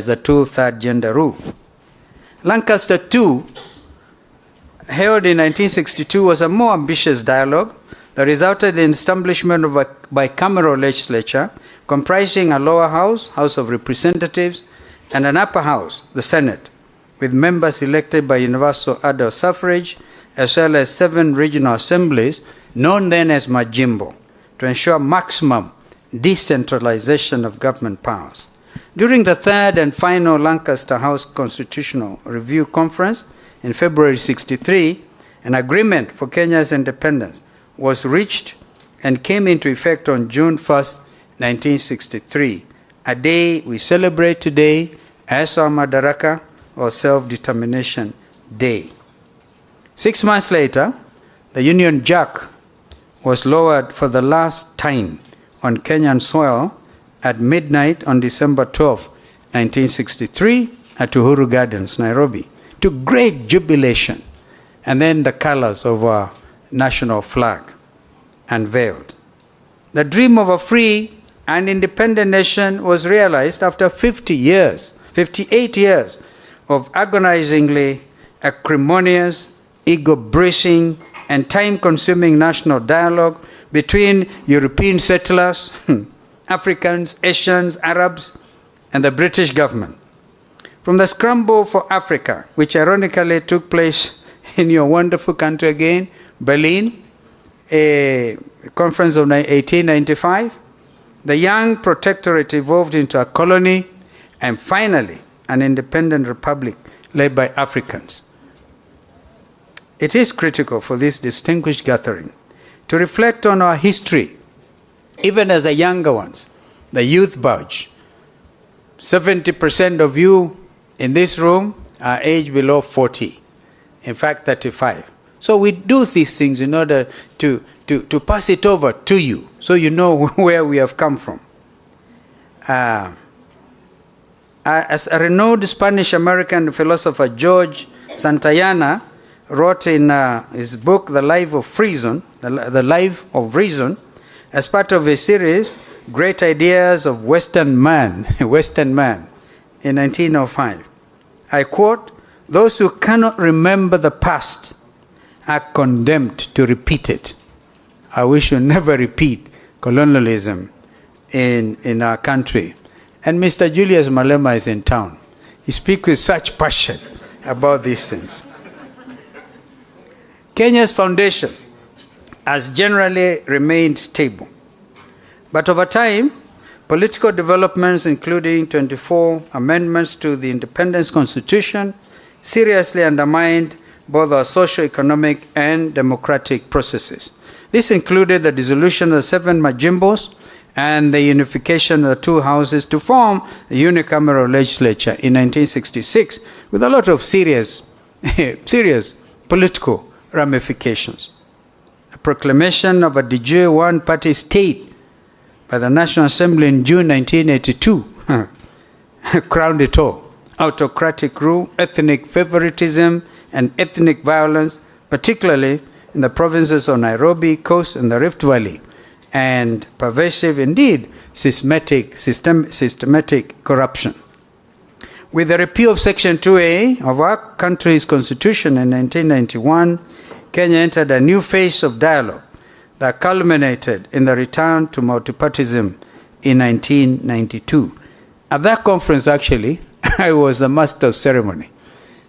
the 2/3 gender rule. Lancaster II, held in 1962, was a more ambitious dialogue that resulted in the establishment of a bicameral legislature comprising a lower house, House of Representatives, and an upper house, the Senate, with members elected by universal adult suffrage, as well as 7 regional assemblies, known then as Majimbo, to ensure maximum decentralization of government powers. During the 3rd and final Lancaster House Constitutional Review Conference in February 1963, an agreement for Kenya's independence was reached and came into effect on June 1st, 1963, a day we celebrate today as our Madaraka, or Self-Determination Day. 6 months later, the Union Jack was lowered for the last time on Kenyan soil at midnight on December 12, 1963, at Uhuru Gardens, Nairobi, to great jubilation, and then the colors of our national flag unveiled. The dream of a free and independent nation was realized after 58 years of agonizingly acrimonious, ego-bruising, and time-consuming national dialogue between European settlers, Africans, Asians, Arabs, and the British government. From the scramble for Africa, which ironically took place in your wonderful country again, Berlin, a conference of 1895, the young protectorate evolved into a colony, and finally an independent republic led by Africans. It is critical for this distinguished gathering to reflect on our history, even as the younger ones, the youth budge. 70% of you in this room are aged below 40, in fact 35. So we do these things in order to pass it over to you, so you know where we have come from. As a renowned Spanish-American philosopher, George Santayana, wrote in his book, The Life of Reason, The Life of Reason, as part of a series, Great Ideas of Western Man, Western Man, in 1905. I quote, "Those who cannot remember the past are condemned to repeat it." I wish we never repeat colonialism in our country. And Mr. Julius Malema is in town. He speaks with such passion about these things. Kenya's foundation has generally remained stable. But over time, political developments, including 24 amendments to the Independence Constitution, seriously undermined both our socio-economic and democratic processes. This included the dissolution of the 7 Majimbos and the unification of the 2 houses to form the unicameral legislature in 1966, with a lot of serious political ramifications. A proclamation of a de jure one-party state by the National Assembly in June 1982 crowned it all. Autocratic rule, ethnic favoritism, and ethnic violence, particularly in the provinces of Nairobi, Coast, and the Rift Valley, and pervasive, indeed, systematic corruption. With the repeal of Section 2A of our country's constitution in 1991, Kenya entered a new phase of dialogue that culminated in the return to multipartyism in 1992. At that conference, actually, I was the master of ceremony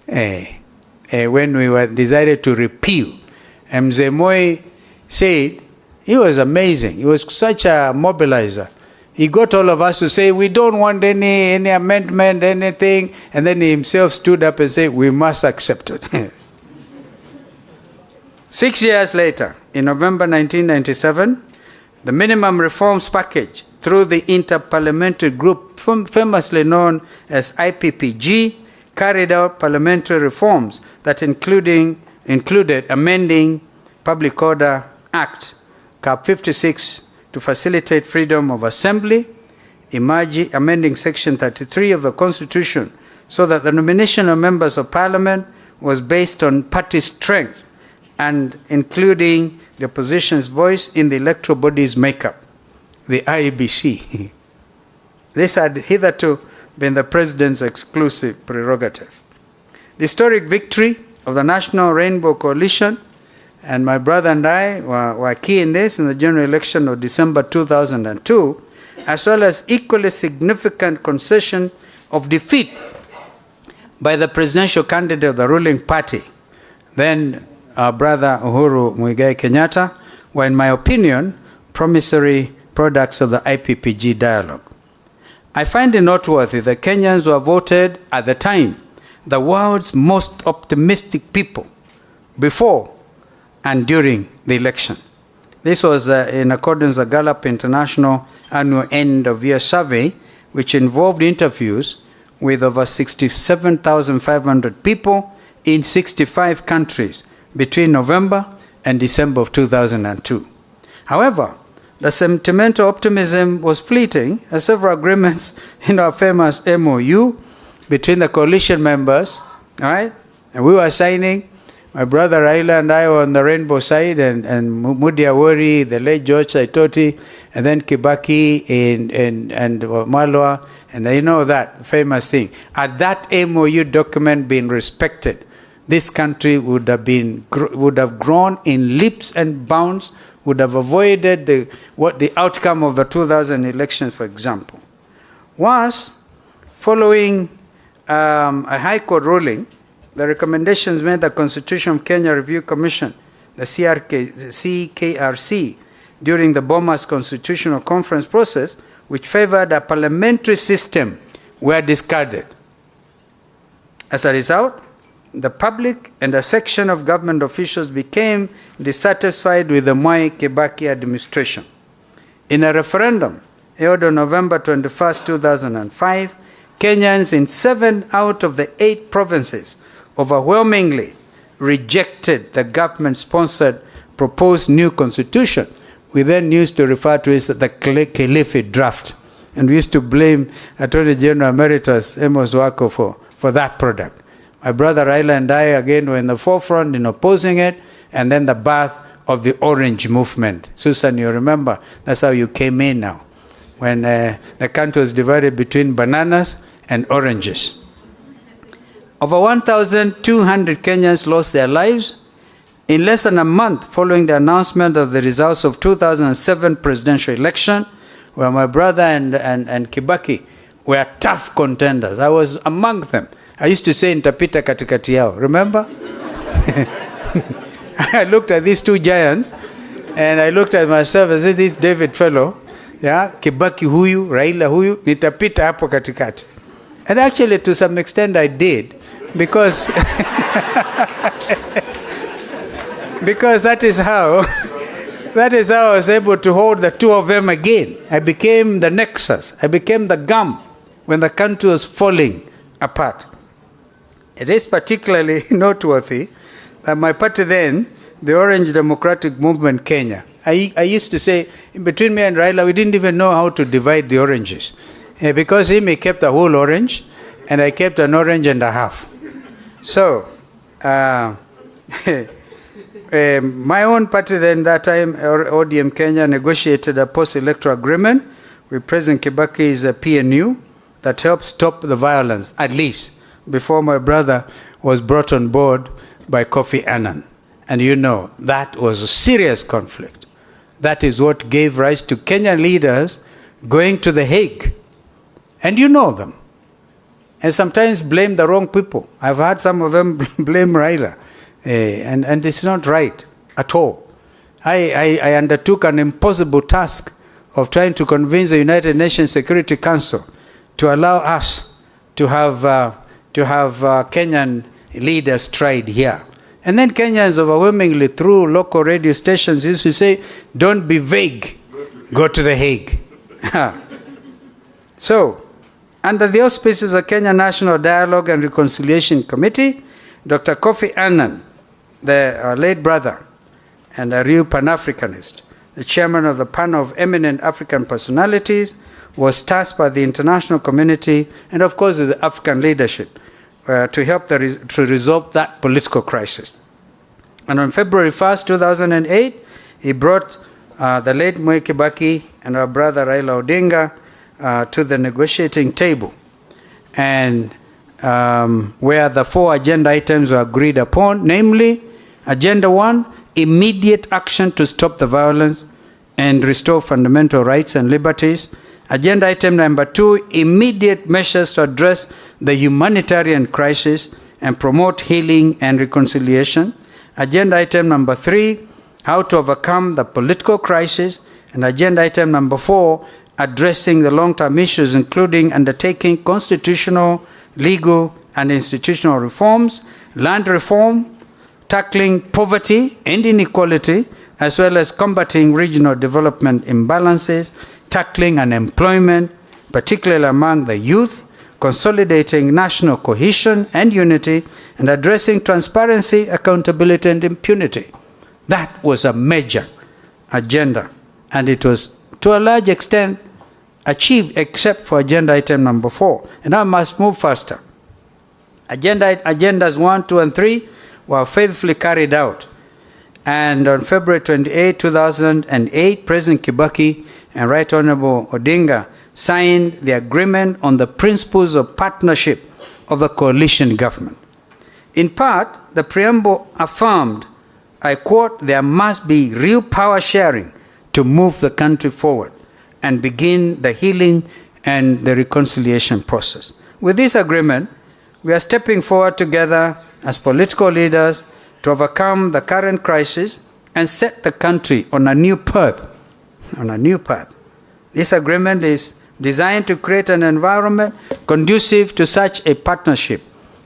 when we were decided to repeal. And Mzee Moi said, he was amazing. He was such a mobilizer. He got all of us to say, we don't want any amendment, anything. And then he himself stood up and said, we must accept it. 6 years later, in November 1997, the minimum reforms package through the Interparliamentary Group, famously known as IPPG, carried out parliamentary reforms that included amending Public Order Act, Cap 56, to facilitate freedom of assembly, amending Section 33 of the Constitution so that the nomination of members of Parliament was based on party strength and including the opposition's voice in the electoral body's makeup, the IEBC. This had hitherto been the president's exclusive prerogative. The historic victory of the National Rainbow Coalition, and my brother and I were key in this in the general election of December 2002, as well as equally significant concession of defeat by the presidential candidate of the ruling party, then our brother Uhuru Muigai Kenyatta, were, in my opinion, promissory products of the IPPG dialogue. I find it noteworthy that Kenyans were voted at the time the world's most optimistic people before and during the election. This was in accordance with the Gallup International Annual End-of-Year Survey, which involved interviews with over 67,500 people in 65 countries between November and December of 2002. However, the sentimental optimism was fleeting, as several agreements in our famous MOU between the coalition members, all right, and we were signing. My brother Raila and I were on the rainbow side, and Mudi Awori, the late George Saitoti, and then Kibaki and Malwa, and you know that famous thing. Had that MOU document been respected, this country would have grown in leaps and bounds, would have avoided the outcome of the 2000 elections, for example. Was, following a High Court ruling, the recommendations made the Constitution of Kenya Review Commission, the CKRC, during the Bomas Constitutional Conference process, which favored a parliamentary system, were discarded. As a result, the public and a section of government officials became dissatisfied with the Mwai-Kibaki administration. In a referendum held on November 21, 2005, Kenyans in 7 out of the 8 provinces overwhelmingly rejected the government-sponsored proposed new constitution. We then used to refer to it as the Kilifi draft. And we used to blame Attorney General Emeritus Amos Wako for that product. My brother Raila and I, again, were in the forefront in opposing it, and then the birth of the Orange Movement. Susan, you remember, that's how you came in now, when the country was divided between bananas and oranges. Over 1,200 Kenyans lost their lives in less than a month following the announcement of the results of 2007 presidential election, where my brother and Kibaki were tough contenders. I was among them. I used to say nitapita katikati yao. Remember? I looked at these two giants, and I looked at myself and said, this David fellow, yeah, Kibaki huyu, Raila huyu, nitapita hapo katikati. And actually, to some extent, I did, because because that is how I was able to hold the two of them again. I became the nexus. I became the gum when the country was falling apart. It is particularly noteworthy that my party then, the Orange Democratic Movement Kenya, I used to say, between me and Raila, we didn't even know how to divide the oranges. because he kept a whole orange, and I kept an orange and a half. So, my own party then that time, ODM Kenya, negotiated a post-electoral agreement with President Kibaki's PNU that helped stop the violence, at least, before my brother was brought on board by Kofi Annan. And you know, that was a serious conflict. That is what gave rise to Kenyan leaders going to The Hague. And you know them. And sometimes blame the wrong people. I've heard some of them blame Raila. And it's not right at all. I undertook an impossible task of trying to convince the United Nations Security Council to allow us to have Kenyan leaders tried here. And then Kenyans overwhelmingly through local radio stations used to say, don't be vague, go to The Hague. So, under the auspices of Kenya National Dialogue and Reconciliation Committee, Dr. Kofi Annan, the late brother and a real Pan-Africanist, the chairman of the panel of eminent African personalities, was tasked by the international community and, of course, the African leadership to help to resolve that political crisis. And on February 1st, 2008, he brought the late Mwai Kibaki and our brother Raila Odinga to the negotiating table, and where the 4 agenda items were agreed upon, namely, Agenda 1, immediate action to stop the violence and restore fundamental rights and liberties. Agenda item number 2, immediate measures to address the humanitarian crisis and promote healing and reconciliation. Agenda item number 3, how to overcome the political crisis. And agenda item number 4, addressing the long-term issues, including undertaking constitutional, legal, and institutional reforms, land reform, tackling poverty and inequality, as well as combating regional development imbalances, tackling unemployment, particularly among the youth, consolidating national cohesion and unity, and addressing transparency, accountability, and impunity. That was a major agenda, and it was, to a large extent, achieved, except for agenda item number 4. And I must move faster. Agendas 1, 2, and 3 were faithfully carried out. And on February 28, 2008, President Kibaki and Right Honorable Odinga signed the agreement on the principles of partnership of the coalition government. In part, the preamble affirmed, I quote, there must be real power sharing to move the country forward and begin the healing and the reconciliation process. With this agreement, we are stepping forward together as political leaders to overcome the current crisis and set the country on a new path. This agreement is designed to create an environment conducive to such a partnership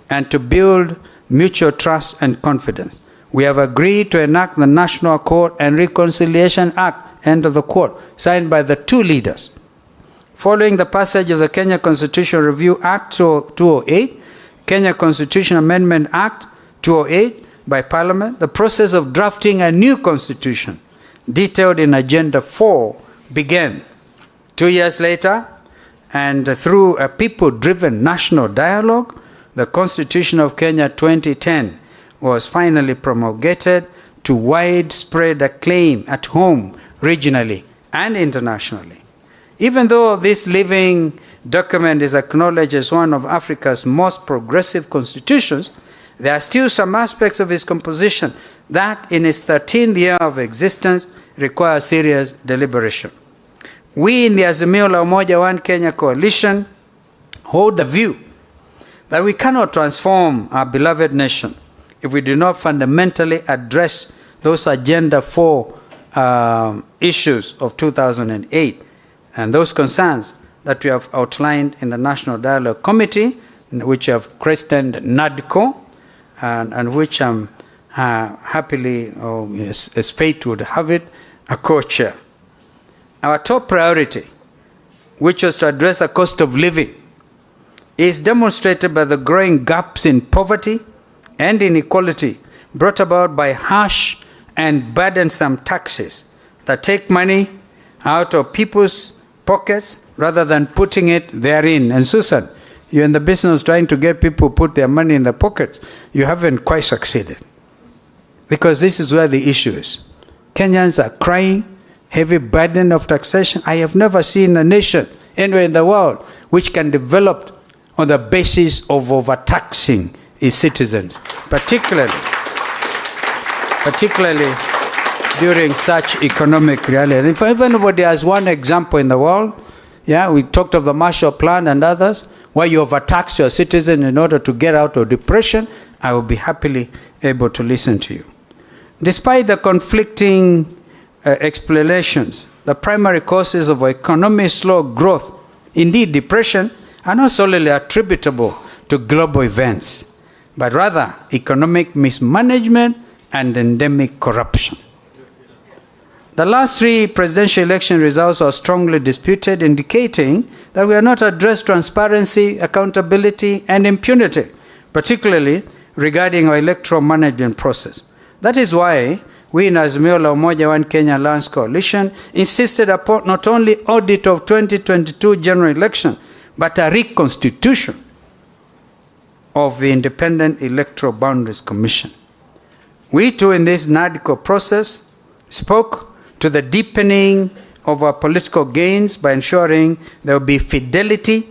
and to build mutual trust and confidence. We have agreed to enact the National Accord and Reconciliation Act, end of the quote, signed by the 2 leaders. Following the passage of the Kenya Constitution Review Act 2008, Kenya Constitution Amendment Act 2008 by Parliament, the process of drafting a new constitution, detailed in Agenda 4, began. 2 years later, and through a people-driven national dialogue, the Constitution of Kenya 2010 was finally promulgated to widespread acclaim at home, regionally, and internationally. Even though this living document is acknowledged as one of Africa's most progressive constitutions, there are still some aspects of its composition that, in its 13th year of existence, require serious deliberation. We in the Azimio la Umoja One Kenya coalition hold the view that we cannot transform our beloved nation if we do not fundamentally address those Agenda 4 issues of 2008 and those concerns that we have outlined in the National Dialogue Committee, which have christened NADCO, and which I'm happily, as fate would have it, a co-chair. Our top priority, which was to address the cost of living, is demonstrated by the growing gaps in poverty and inequality brought about by harsh and burdensome taxes that take money out of people's pockets, rather than putting it therein. And Susan, you're in the business trying to get people to put their money in their pockets. You haven't quite succeeded. Because this is where the issue is. Kenyans are crying, heavy burden of taxation. I have never seen a nation anywhere in the world which can develop on the basis of overtaxing its citizens, particularly during such economic reality. If anybody has one example in the world, we talked of the Marshall Plan and others, where you overtax your citizen in order to get out of depression, I will be happily able to listen to you. Despite the conflicting explanations, the primary causes of economic slow growth, indeed depression, are not solely attributable to global events, but rather economic mismanagement and endemic corruption. The last 3 presidential election results are strongly disputed, indicating that we have not addressed transparency, accountability, and impunity, particularly regarding our electoral management process. That is why we in Azimio la Umoja One Kenya Alliance Coalition insisted upon not only audit of 2022 general election, but a reconstitution of the Independent Electoral Boundaries Commission. We too in this NADCO process spoke to the deepening of our political gains by ensuring there will be fidelity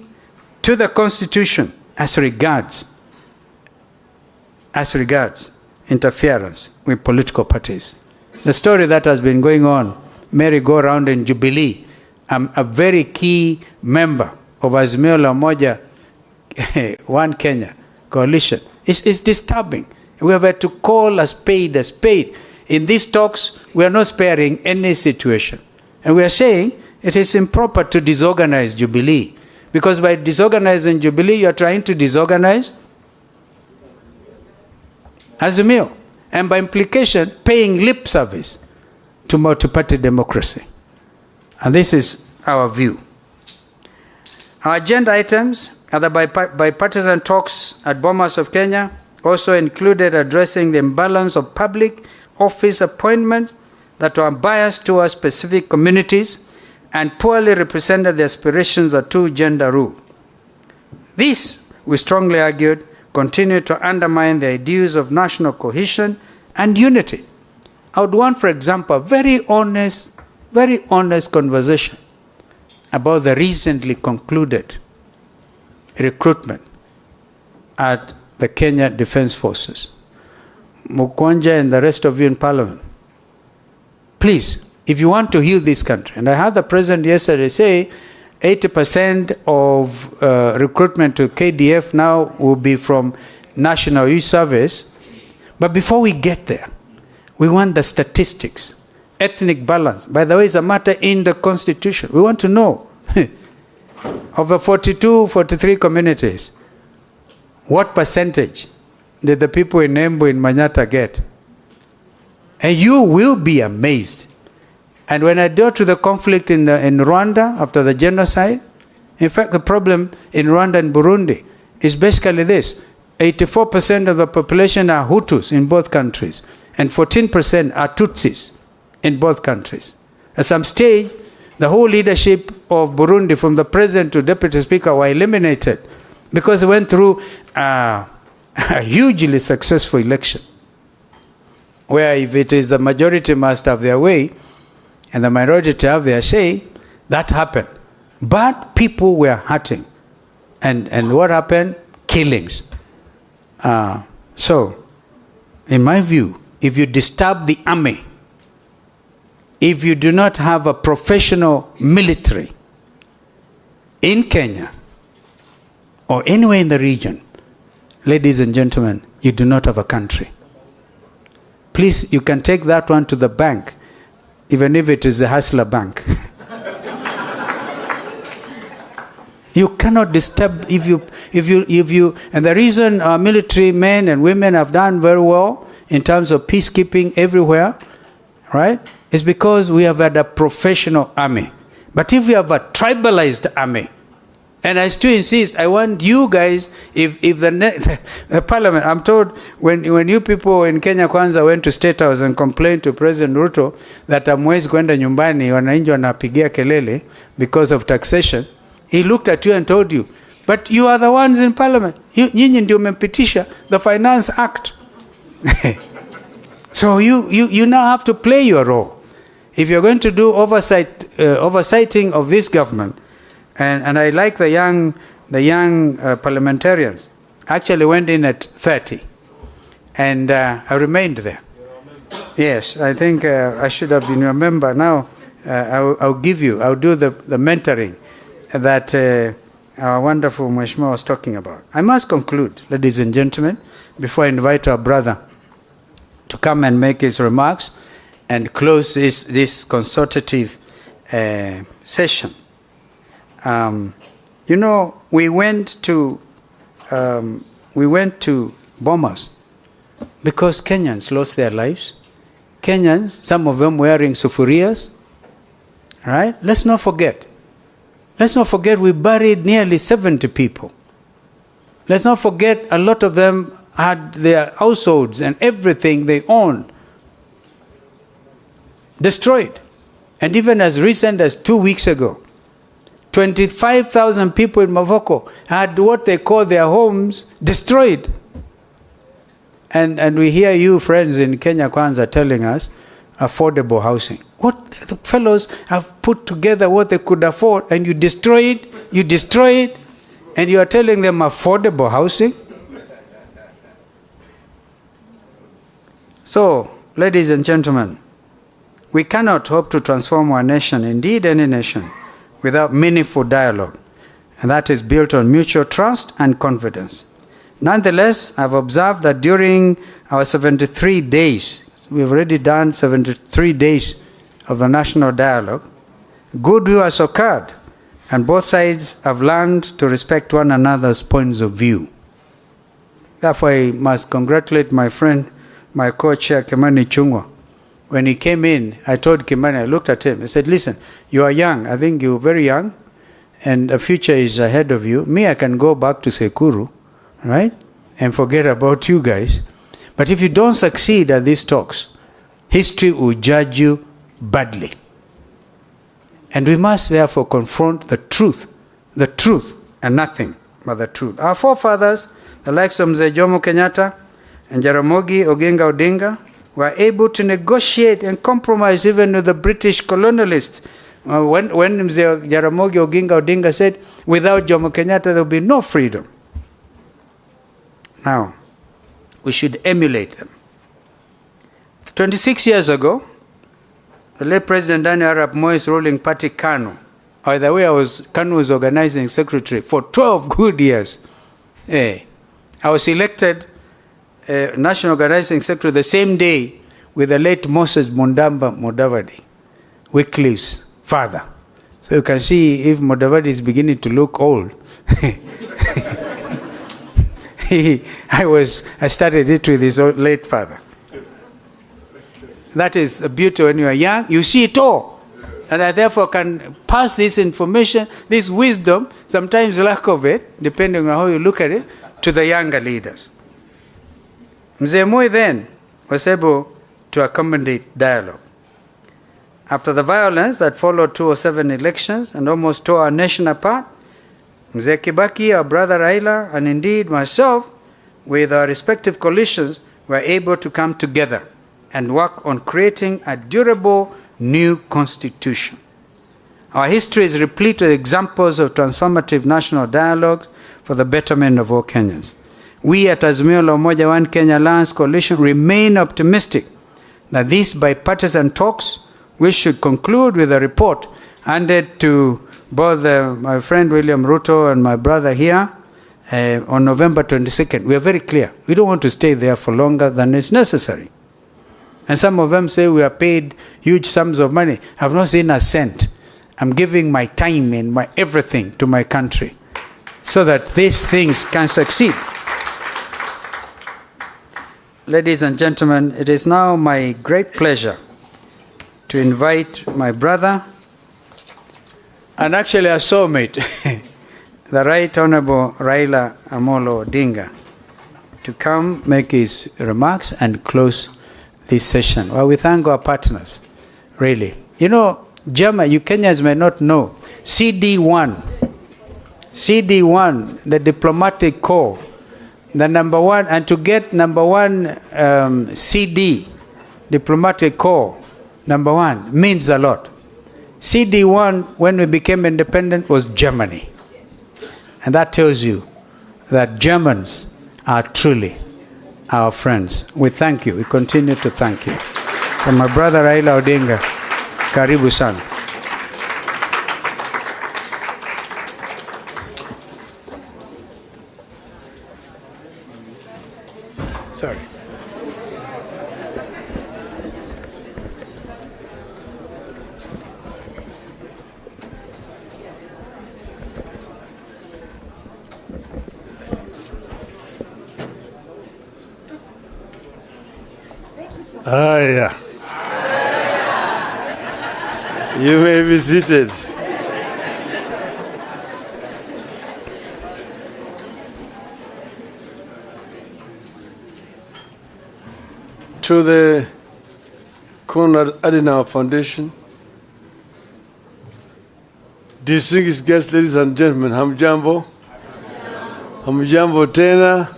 to the Constitution as regards interference with political parties. The story that has been going on, merry-go-round in Jubilee, I'm a very key member of Azimio la Umoja One Kenya Coalition. It's disturbing. We have had to call a spade a spade. In these talks, we are not sparing any situation. And we are saying it is improper to disorganize Jubilee. Because by disorganizing Jubilee, you are trying to disorganize Azimio. And by implication, paying lip service to multi-party democracy. And this is our view. Our agenda items at the bipartisan talks at Bomas of Kenya also included addressing the imbalance of public office appointments that were biased towards specific communities and poorly represented the aspirations of two-gender rule. This, we strongly argued, continued to undermine the ideals of national cohesion and unity. I would want, for example, a very honest conversation about the recently concluded recruitment at the Kenya Defense Forces. Mukwanja and the rest of you in Parliament, please, if you want to heal this country, and I heard the President yesterday say 80% of recruitment to KDF now will be from National Youth Service, but before we get there, we want the statistics, ethnic balance. By the way, it's a matter in the Constitution. We want to know, of the 43 communities, what percentage did the people in Embu in Manyata get? And you will be amazed. And when I go to the conflict in Rwanda after the genocide, in fact, the problem in Rwanda and Burundi is basically this. 84% of the population are Hutus in both countries, and 14% are Tutsis in both countries. At some stage, the whole leadership of Burundi, from the president to deputy speaker, were eliminated because they went through a hugely successful election, where if it is the majority must have their way, and the minority to have their say, that happened. But people were hurting. And what happened? Killings. So, in my view, if you disturb the army, if you do not have a professional military in Kenya or anywhere in the region, ladies and gentlemen, you do not have a country. Please, you can take that one to the bank, even if it is a hustler bank. You cannot disturb if you, and the reason our military men and women have done very well in terms of peacekeeping everywhere, right, is because we have had a professional army. But if we have a tribalized army, and I still insist, I want you guys, if the parliament, I'm told when you people in Kenya Kwanza went to State House and complained to President Ruto that amwezi kwenda nyumbani wananchi wanapigia kelele because of taxation, He looked at you and told you, but you are the ones in parliament. Nyinyi ndio mmepitisha the Finance Act. So you now have to play your role. If you're going to do oversighting of this government, and I like the young parliamentarians, actually went in at 30, and I remained there. Yes, I think I should have been a member. Now I'll do the mentoring that our wonderful Mheshimiwa was talking about. I must conclude, ladies and gentlemen, before I invite our brother to come and make his remarks and close this consultative session. You know, we went to Bomas because Kenyans lost their lives. Kenyans, some of them wearing sufurias, right? Let's not forget we buried nearly 70 people. Let's not forget a lot of them had their households and everything they owned destroyed. And even as recent as 2 weeks ago, 25,000 people in Mavoko had what they call their homes destroyed. And we hear you friends in Kenya Kwanza telling us affordable housing. What the fellows have put together what they could afford, and you destroy it, and you are telling them affordable housing? So, ladies and gentlemen, we cannot hope to transform our nation, indeed any nation, without meaningful dialogue, and that is built on mutual trust and confidence. Nonetheless, I've observed that during our 73 days, we've already done 73 days of the national dialogue, goodwill has occurred, and both sides have learned to respect one another's points of view. Therefore, I must congratulate my friend, my co-chair, Kimani Ichung'wah. When he came in, I told Kimani, I looked at him, I said, listen, you are young, I think you're very young, and the future is ahead of you. Me, I can go back to Sekuru, right, and forget about you guys. But if you don't succeed at these talks, history will judge you badly. And we must therefore confront the truth, and nothing but the truth. Our forefathers, the likes of Mzee Jomo Kenyatta and Jaramogi Oginga Odinga, were able to negotiate and compromise even with the British colonialists. When Mzee Jaramogi Oginga Odinga said, without Jomo Kenyatta there will be no freedom. Now, we should emulate them. 26 years ago, the late President Daniel Arap Moi's ruling party, KANU, by the way, KANU was organizing secretary for 12 good years. I was elected National Organizing Secretary the same day with the late Moses Mundamba Mudavadi, Wycliffe's father. So you can see if Mudavadi is beginning to look old. I started it with his late father. That is a beauty. When you are young, you see it all. And I therefore can pass this information, this wisdom, sometimes lack of it, depending on how you look at it, to the younger leaders. Mzee Moi then was able to accommodate dialogue. After the violence that followed 2007 elections and almost tore our nation apart, Mzee Kibaki, our brother Raila, and indeed myself, with our respective coalitions, were able to come together and work on creating a durable new constitution. Our history is replete with examples of transformative national dialogue for the betterment of all Kenyans. We at Azimio la Umoja One Kenya Alliance Coalition remain optimistic that these bipartisan talks, which should conclude with a report handed to both my friend William Ruto and my brother here on November 22nd. We are very clear. We don't want to stay there for longer than is necessary. And some of them say we are paid huge sums of money. I have not seen a cent. I'm giving my time and my everything to my country so that these things can succeed. Ladies and gentlemen, it is now my great pleasure to invite my brother and actually a soulmate, the Right Honorable Raila Amolo Odinga, to come make his remarks and close this session. Well, we thank our partners, really. You know, Jama, you Kenyans may not know, CD1 CD1, the diplomatic corps, the number one, and to get number one CD, diplomatic corps, number one, means a lot. CD1, when we became independent, was Germany. And that tells you that Germans are truly our friends. We thank you. We continue to thank you. From my brother Raila Odinga, karibu sana. Sorry. Yeah. You may be seated. To the Konrad Adenauer Foundation, distinguished guests, ladies and gentlemen, hamjambo. Hamjambo tena.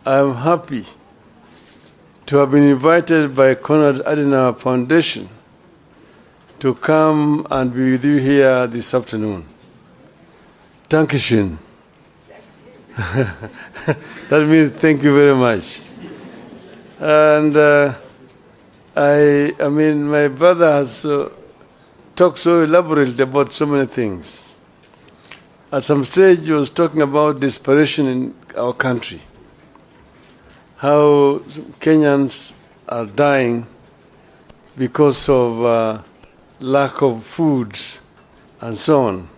I am happy to have been invited by Konrad Adenauer Foundation to come and be with you here this afternoon. Dankeschön. That means thank you very much. And I mean, my brother has talked so elaborately about so many things. At some stage, he was talking about desperation in our country, how Kenyans are dying because of lack of food and so on.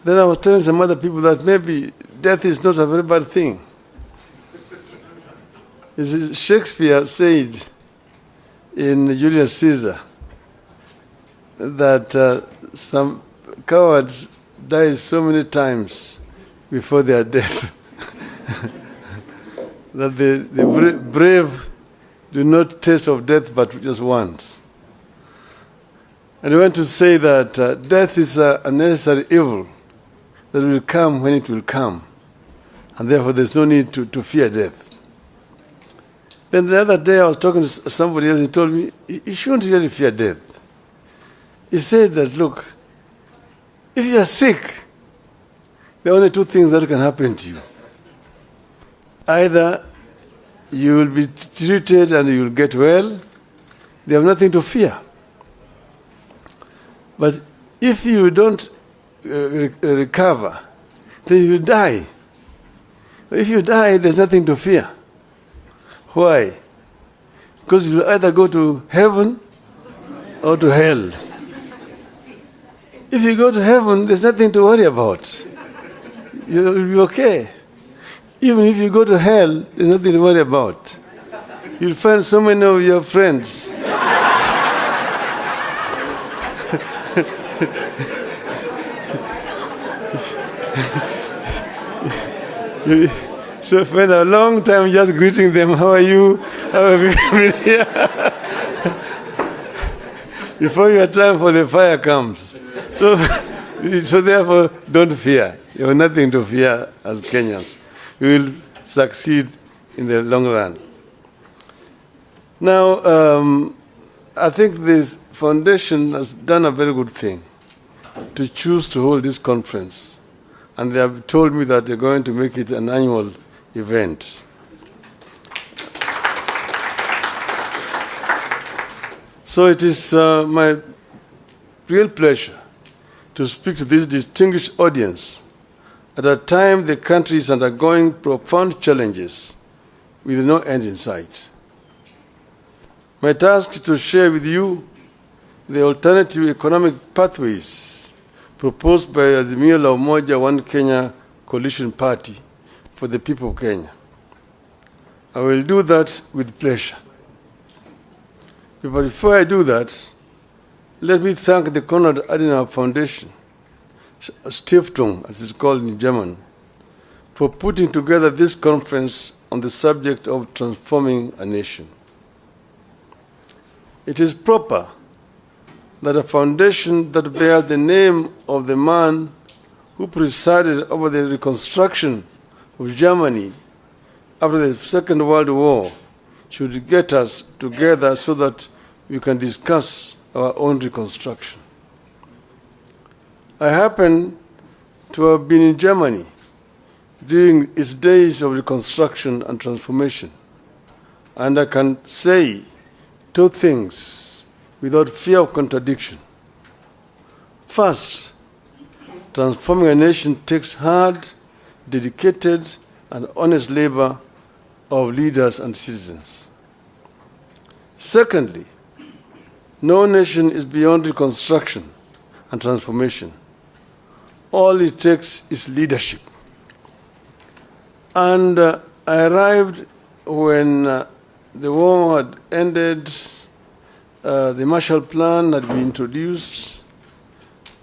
Then I was telling some other people that maybe death is not a very bad thing. Shakespeare said in Julius Caesar that some cowards die so many times before their death that the brave do not taste of death but just once. And I want to say that death is a necessary evil that will come when it will come, and therefore there's no need to fear death. Then the other day I was talking to somebody else, he told me, you shouldn't really fear death. He said that, look, if you are sick, there are only two things that can happen to you. Either you will be treated and you will get well, they have nothing to fear. But if you don't recover, then you die. If you die, there's nothing to fear. Why? Because you will either go to heaven or to hell. If you go to heaven, there's nothing to worry about. You will be okay. Even if you go to hell, there's nothing to worry about. You'll find so many of your friends. So spend a long time just greeting them. How are you? How have you been here? Before your time for the fire comes. So therefore, don't fear. You have nothing to fear as Kenyans. We will succeed in the long run. Now, I think this foundation has done a very good thing to choose to hold this conference. And they have told me that they're going to make it an annual event. So it is my real pleasure to speak to this distinguished audience at a time the country is undergoing profound challenges with no end in sight. My task is to share with you the alternative economic pathways proposed by Azimio la Umoja One Kenya Coalition Party for the people of Kenya. I will do that with pleasure. But before I do that, let me thank the Konrad Adenauer Foundation, Stiftung, as it's called in German, for putting together this conference on the subject of transforming a nation. It is proper that a foundation that bears the name of the man who presided over the reconstruction of Germany after the Second World War should get us together so that we can discuss our own reconstruction. I happen to have been in Germany during its days of reconstruction and transformation, and I can say two things without fear of contradiction. First, transforming a nation takes hard, dedicated, and honest labor of leaders and citizens. Secondly, no nation is beyond reconstruction and transformation. All it takes is leadership. And I arrived when the war had ended, the Marshall Plan had been introduced,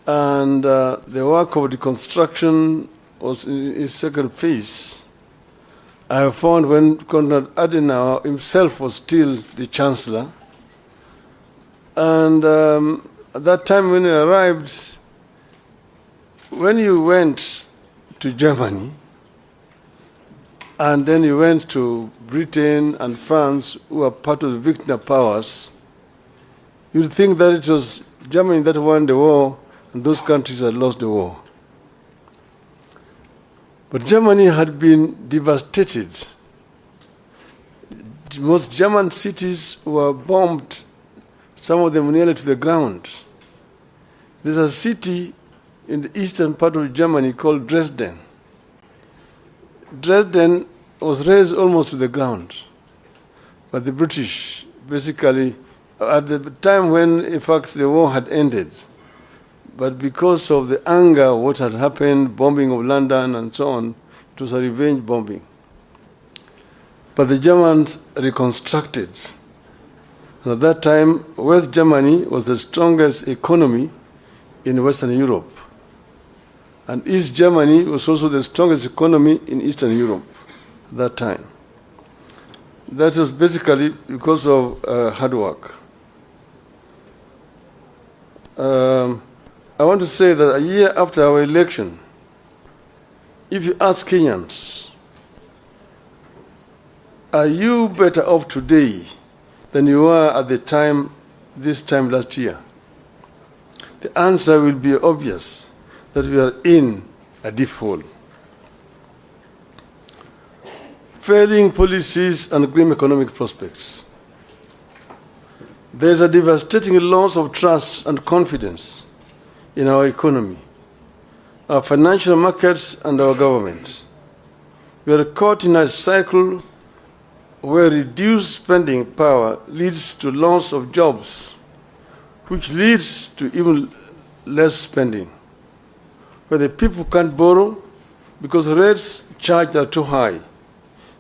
and the work of reconstruction was in its second phase. I found when Konrad Adenauer himself was still the chancellor, and at that time when I arrived, when you went to Germany, and then you went to Britain and France, who are part of the victor powers, you'd think that it was Germany that won the war, and those countries had lost the war. But Germany had been devastated. Most German cities were bombed, some of them nearly to the ground. There's a city in the eastern part of Germany called Dresden. Dresden was razed almost to the ground by the British, basically, at the time when, in fact, the war had ended. But because of the anger of what had happened, bombing of London and so on, it was a revenge bombing. But the Germans reconstructed. And at that time, West Germany was the strongest economy in Western Europe. And East Germany was also the strongest economy in Eastern Europe at that time. That was basically because of hard work. I want to say that a year after our election, if you ask Kenyans, are you better off today than you were at the time, this time last year? The answer will be obvious, that we are in a deep hole. Failing policies and grim economic prospects. There's a devastating loss of trust and confidence in our economy, our financial markets, and our government. We are caught in a cycle where reduced spending power leads to loss of jobs, which leads to even less spending, where the people can't borrow because rates charged are too high,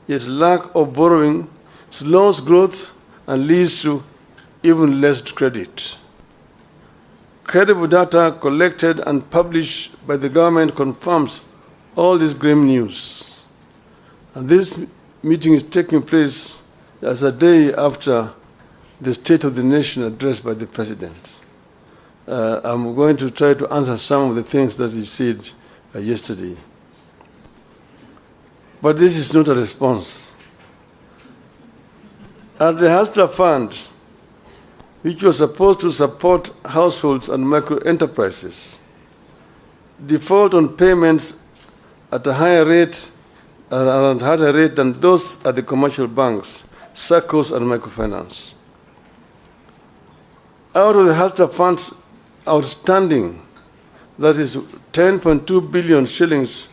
yet lack of borrowing slows growth and leads to even less credit. Credible data collected and published by the government confirms all this grim news. And this meeting is taking place as a day after the State of the Nation address by the President. I'm going to try to answer some of the things that he said yesterday. But this is not a response. At the Hustler Fund, which was supposed to support households and micro enterprises, default on payments at a higher rate than those at the commercial banks, SACCOs, and microfinance. Out of the Hustler Fund's outstanding, that is 10.2 billion shillings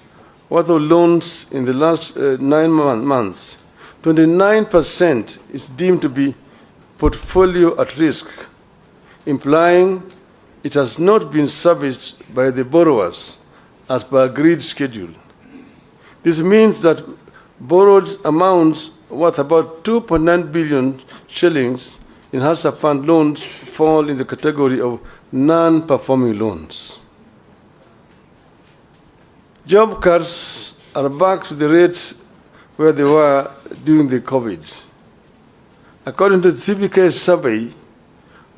worth of loans in the last 9 months, 29% is deemed to be portfolio at risk, implying it has not been serviced by the borrowers as per agreed schedule. This means that borrowed amounts worth about 2.9 billion shillings in Hustler Fund loans fall in the category of non-performing loans. Job cuts are back to the rate where they were during the COVID. According to the CBK survey,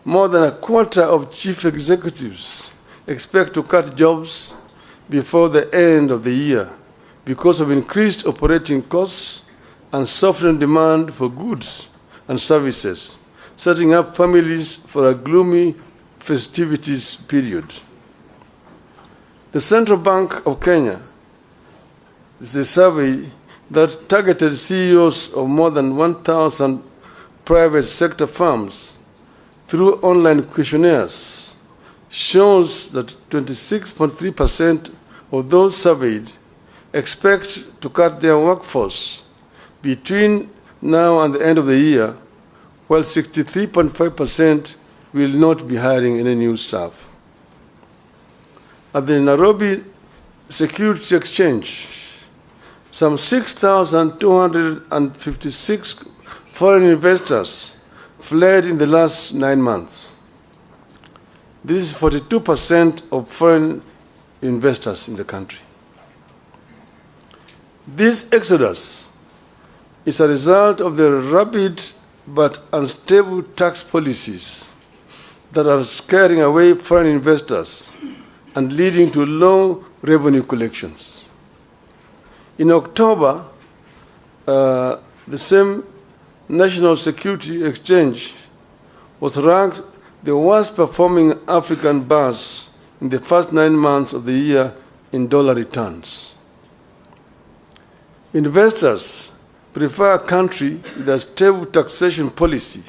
more than a quarter of chief executives expect to cut jobs before the end of the year because of increased operating costs and softened demand for goods and services, setting up families for a gloomy festivities period. The Central Bank of Kenya is the survey that targeted CEOs of more than 1,000 private sector firms through online questionnaires shows that 26.3% of those surveyed expect to cut their workforce between now and the end of the year, while 63.5% will not be hiring any new staff. At the Nairobi Security Exchange, some 6,256 foreign investors fled in the last 9 months. This is 42% of foreign investors in the country. This exodus is a result of the rapid but unstable tax policies that are scaring away foreign investors and leading to low revenue collections. In October, the same National Security Exchange was ranked the worst performing African bus in the first 9 months of the year in dollar returns. Investors prefer a country with a stable taxation policy,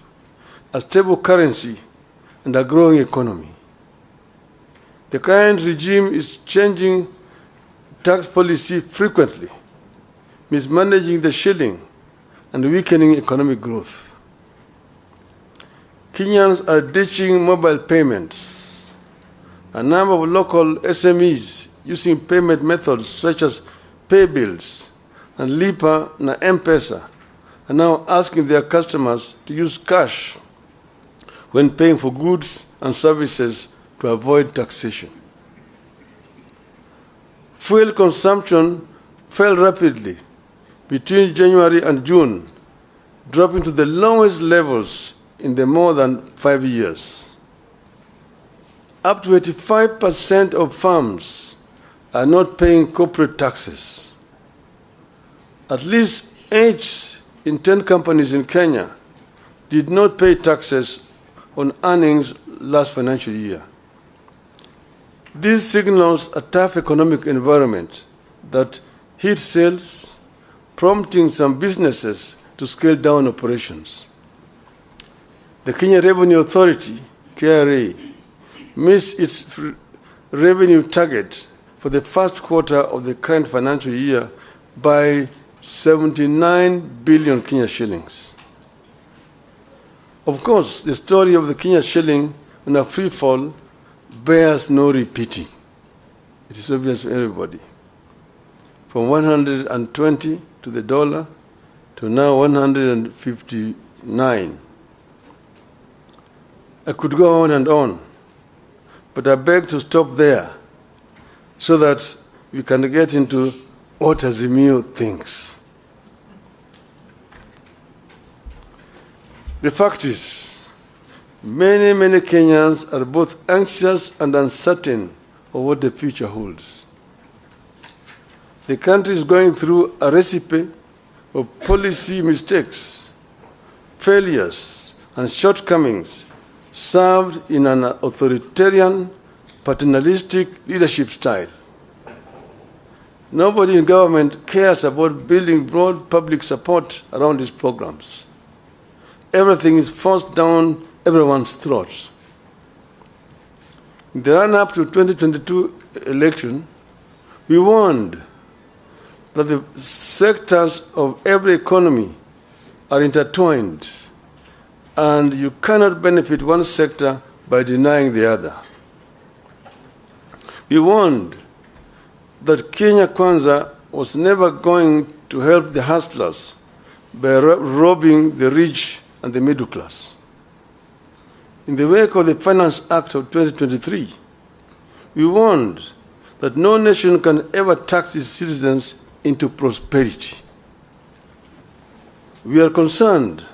a stable currency, and a growing economy. The current regime is changing tax policy frequently, mismanaging the shilling, and weakening economic growth. Kenyans are ditching mobile payments. A number of local SMEs using payment methods such as pay bills and Lipa na M-Pesa are now asking their customers to use cash when paying for goods and services to avoid taxation. Fuel consumption fell rapidly between January and June, dropping to the lowest levels in the more than 5 years. Up to 85% of firms are not paying corporate taxes. At least 8 in 10 companies in Kenya did not pay taxes on earnings last financial year. This signals a tough economic environment that hit sales, prompting some businesses to scale down operations. The Kenya Revenue Authority, KRA, missed its revenue target for the first quarter of the current financial year by 79 billion Kenya shillings. Of course, the story of the Kenya shilling on a free fall bears no repeating. It is obvious to everybody. From 120 to the dollar to now 159. I could go on, but I beg to stop there so that we can get into what Azimio thinks. The fact is, many Kenyans are both anxious and uncertain of what the future holds. The country is going through a recipe of policy mistakes, failures, and shortcomings served in an authoritarian, paternalistic leadership style. Nobody in government cares about building broad public support around these programs. Everything is forced down everyone's throats. In the run-up to 2022 election, we warned that the sectors of every economy are intertwined, and you cannot benefit one sector by denying the other. We warned that Kenya Kwanza was never going to help the hustlers by robbing the rich and the middle class. In the wake of the Finance Act of 2023, we warned that no nation can ever tax its citizens into prosperity. We are concerned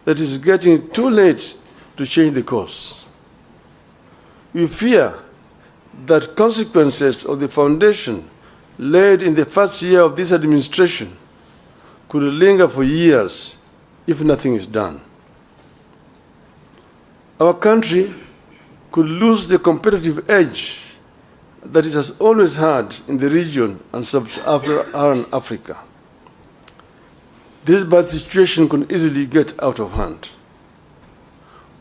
that it is getting too late to change the course. We fear that consequences of the foundation laid in the first year of this administration could linger for years if nothing is done. Our country could lose the competitive edge that it has always had in the region and sub-Saharan Africa. This bad situation could easily get out of hand.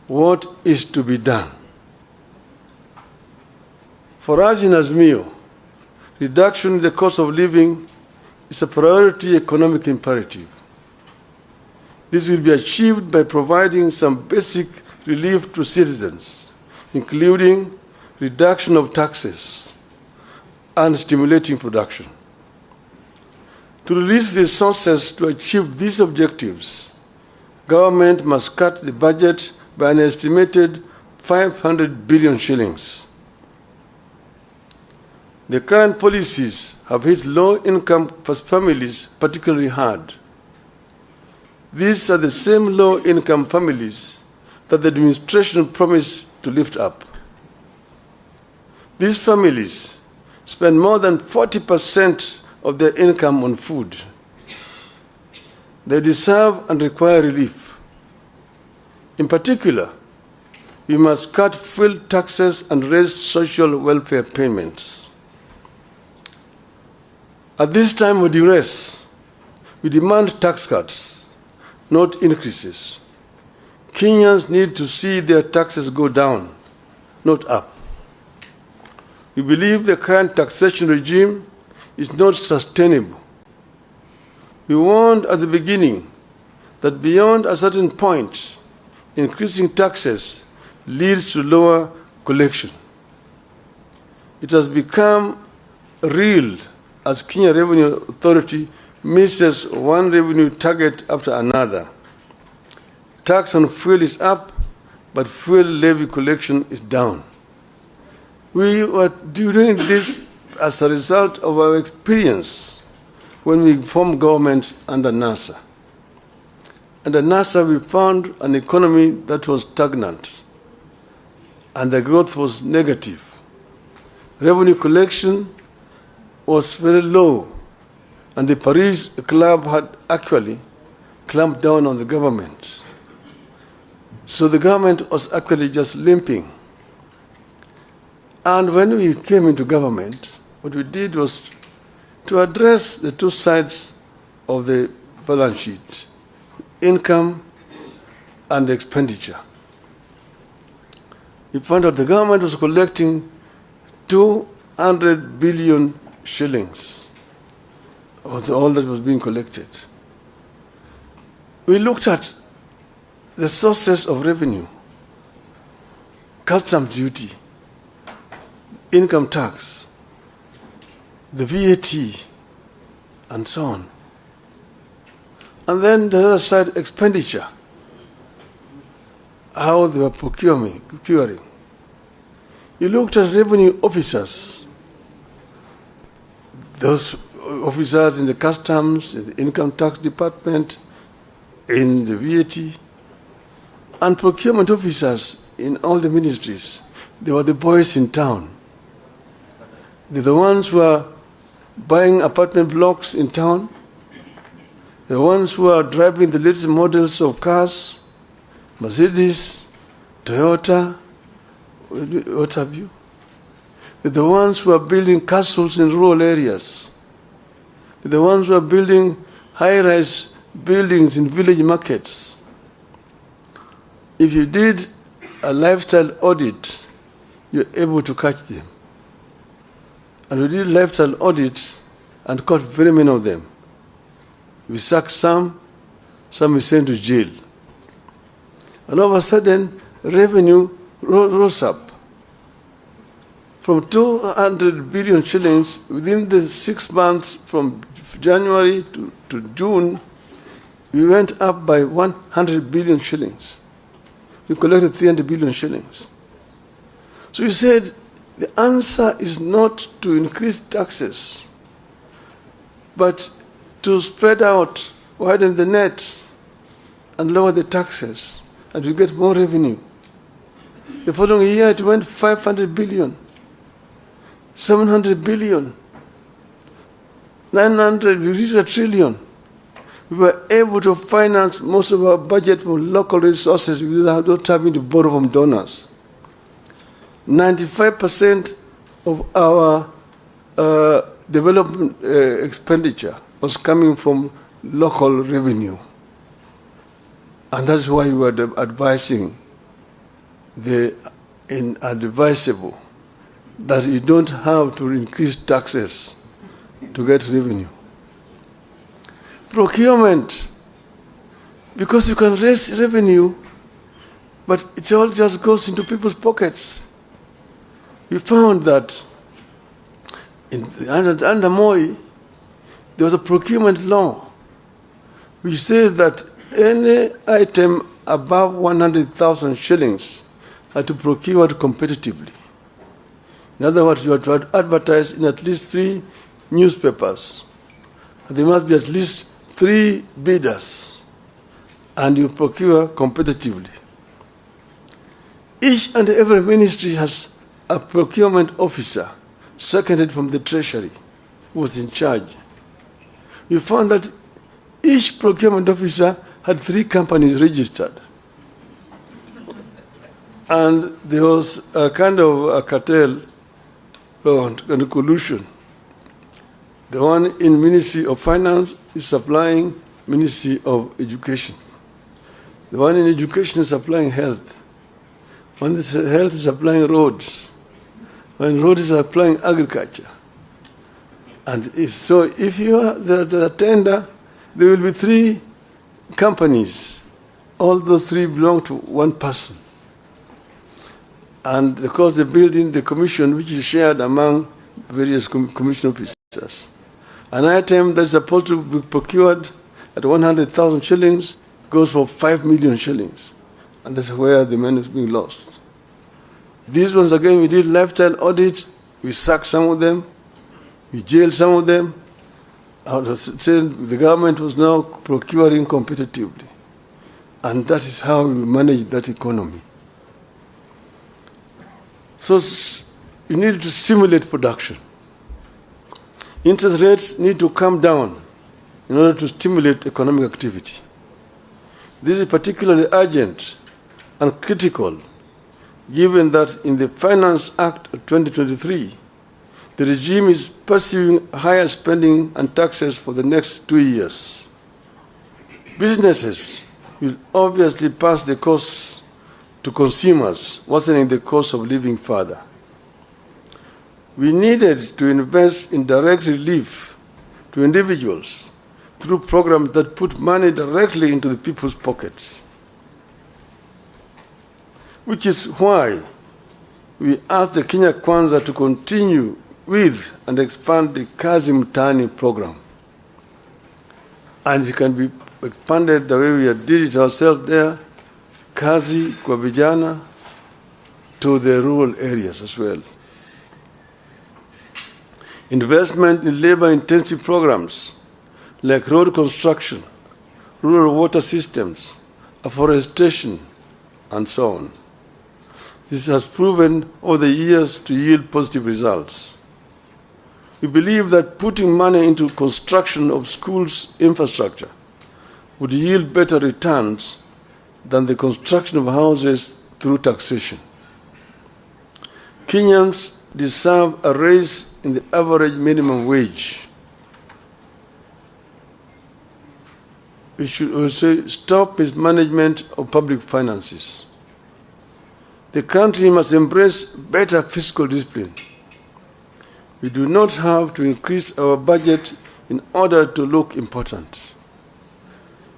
What is to be done? For us in Azmio, reduction in the cost of living is a priority economic imperative. This will be achieved by providing some basic relief to citizens, including reduction of taxes and stimulating production. To release resources to achieve these objectives, government must cut the budget by an estimated 500 billion shillings. The current policies have hit low-income families particularly hard. These are the same low-income families that the administration promised to lift up. These families spend more than 40% of their income on food. They deserve and require relief. In particular, we must cut fuel taxes and raise social welfare payments. At this time of duress, we demand tax cuts, not increases. Kenyans need to see their taxes go down, not up. We believe the current taxation regime is not sustainable. We warned at the beginning that beyond a certain point, increasing taxes leads to lower collection. It has become real as Kenya Revenue Authority misses one revenue target after another. Tax on fuel is up, but fuel levy collection is down. We were doing this as a result of our experience when we formed government under NASA. Under NASA, we found an economy that was stagnant, and the growth was negative. Revenue collection was very low, and the Paris Club had actually clamped down on the government. So the government was actually just limping. And when we came into government, what we did was to address the two sides of the balance sheet, income and expenditure. We found out the government was collecting 200 billion shillings of all that was being collected. We looked at the sources of revenue, customs duty, income tax, the VAT, and so on. And then the other side, expenditure, how they were procuring. You looked at revenue officers, those officers in the customs, in the income tax department, in the VAT, and procurement officers in all the ministries. They were the boys in town. They're the ones who are buying apartment blocks in town, the ones who are driving the latest models of cars, Mercedes, Toyota, what have you. They're the ones who are building castles in rural areas. They're the ones who are building high-rise buildings in village markets. If you did a lifestyle audit, you're able to catch them. And we did lifestyle audits and caught very many of them. We sacked some we sent to jail. And all of a sudden, revenue rose up. From 200 billion shillings, within the 6 months from January to June, we went up by 100 billion shillings. We collected 300 billion shillings. So you said, the answer is not to increase taxes, but to spread out, widen the net, and lower the taxes, and we get more revenue. The following year it went 500 billion, 700 billion, 900, we reached $1 trillion. We were able to finance most of our budget from local resources without having to borrow from donors. 95% of our development expenditure was coming from local revenue. And that's why we were advising the inadvisable that you don't have to increase taxes to get revenue. Procurement, because you can raise revenue, but it all just goes into people's pockets. We found that under Moi, there was a procurement law which says that any item above 100,000 shillings had to procure competitively. In other words, you had to advertise in at least 3 newspapers. And there must be at least 3 bidders, and you procure competitively. Each and every ministry has a procurement officer seconded from the Treasury who was in charge. We found that each procurement officer had 3 companies registered. And there was a kind of a cartel and a collusion. The one in Ministry of Finance is supplying Ministry of Education. The one in Education is supplying health. One is health is supplying roads. One road is supplying agriculture. And if you are the tender, there will be 3 companies. All those 3 belong to one person. And of course the building, the commission, which is shared among various commission officers. An item that's supposed to be procured at 100,000 shillings goes for 5 million shillings. And that's where the money is being lost. These ones, again, we did lifestyle audit. We sacked some of them. We jailed some of them. The government was now procuring competitively. And that is how we manage that economy. So you need to stimulate production. Interest rates need to come down in order to stimulate economic activity. This is particularly urgent and critical, given that in the Finance Act of 2023, the regime is pursuing higher spending and taxes for the next 2 years. Businesses will obviously pass the costs to consumers, worsening the cost of living further. We needed to invest in direct relief to individuals through programs that put money directly into the people's pockets. Which is why we asked the Kenya Kwanza to continue with and expand the Kazi Mtaani program. And it can be expanded the way we did it ourselves there, Kazi kwa vijana, to the rural areas as well. Investment in labor-intensive programs like road construction, rural water systems, afforestation, and so on. This has proven over the years to yield positive results. We believe that putting money into construction of schools' infrastructure would yield better returns than the construction of houses through taxation. Kenyans deserve a raise in the average minimum wage. We should also stop mismanagement of public finances. The country must embrace better fiscal discipline. We do not have to increase our budget in order to look important.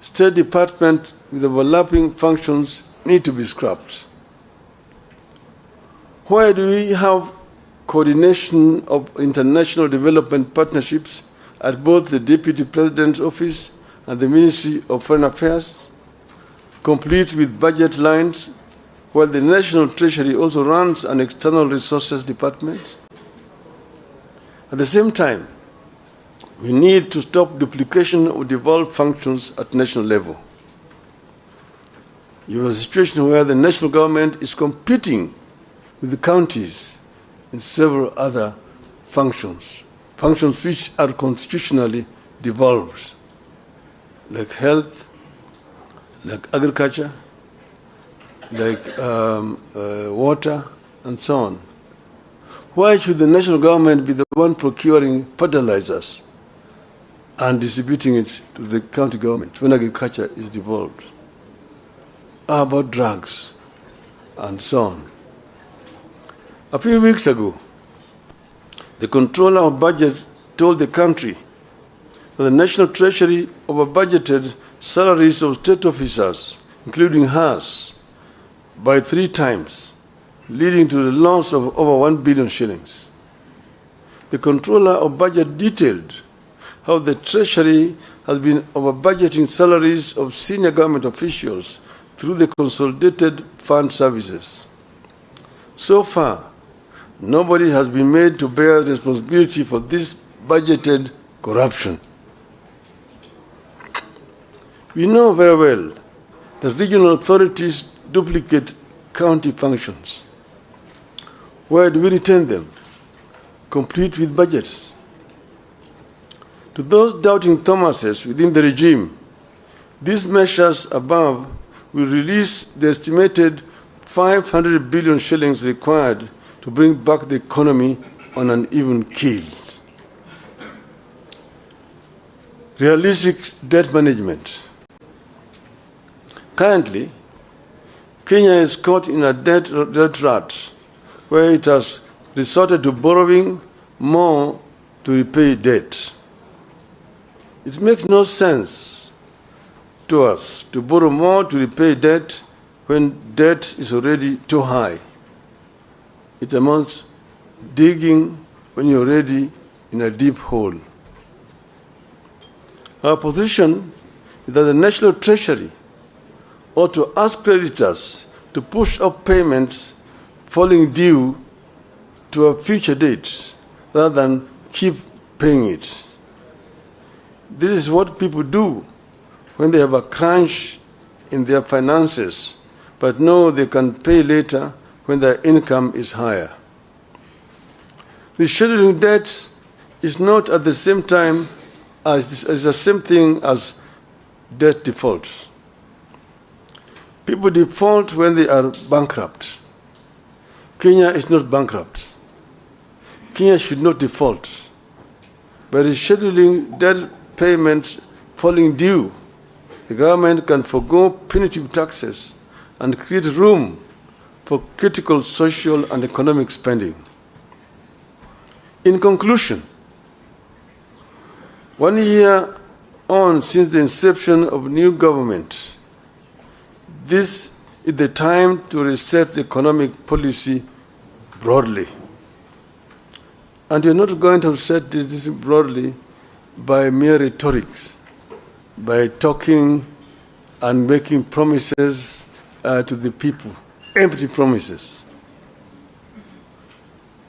State Department with overlapping functions need to be scrapped. Why do we have coordination of international development partnerships at both the Deputy President's Office and the Ministry of Foreign Affairs, complete with budget lines, while the National Treasury also runs an external resources department? At the same time, we need to stop duplication of devolved functions at national level. You have a situation where the national government is competing with the counties in several other functions which are constitutionally devolved, like health, like agriculture, like water, and so on. Why should the national government be the one procuring fertilizers and distributing it to the county government when agriculture is devolved? How about drugs and so on? A few weeks ago, the Controller of Budget told the country that the National Treasury over-budgeted salaries of state officers, including hers, by 3 times, leading to the loss of over 1 billion shillings. The Controller of Budget detailed how the Treasury has been over-budgeting salaries of senior government officials through the Consolidated Fund Services. So far, nobody has been made to bear responsibility for this budgeted corruption. We know very well that regional authorities duplicate county functions. Where do we retain them? Complete with budgets. To those doubting Thomases within the regime, these measures above will release the estimated 500 billion shillings required to bring back the economy on an even keel. Realistic debt management. Currently, Kenya is caught in a debt rut where it has resorted to borrowing more to repay debt. It makes no sense to us to borrow more to repay debt when debt is already too high. It amounts digging when you're already in a deep hole. Our position is that the National Treasury ought to ask creditors to push up payments falling due to a future date rather than keep paying it. This is what people do when they have a crunch in their finances, but know they can pay later when their income is higher. Rescheduling debt is not at the same time as the same thing as debt default. People default when they are bankrupt. Kenya is not bankrupt. Kenya should not default. By rescheduling debt payments falling due, the government can forgo punitive taxes and create room for critical social and economic spending. In conclusion, 1 year on since the inception of new government, this is the time to reset the economic policy broadly. And you're not going to set this broadly by mere rhetorics, by talking and making promises to the people, empty promises.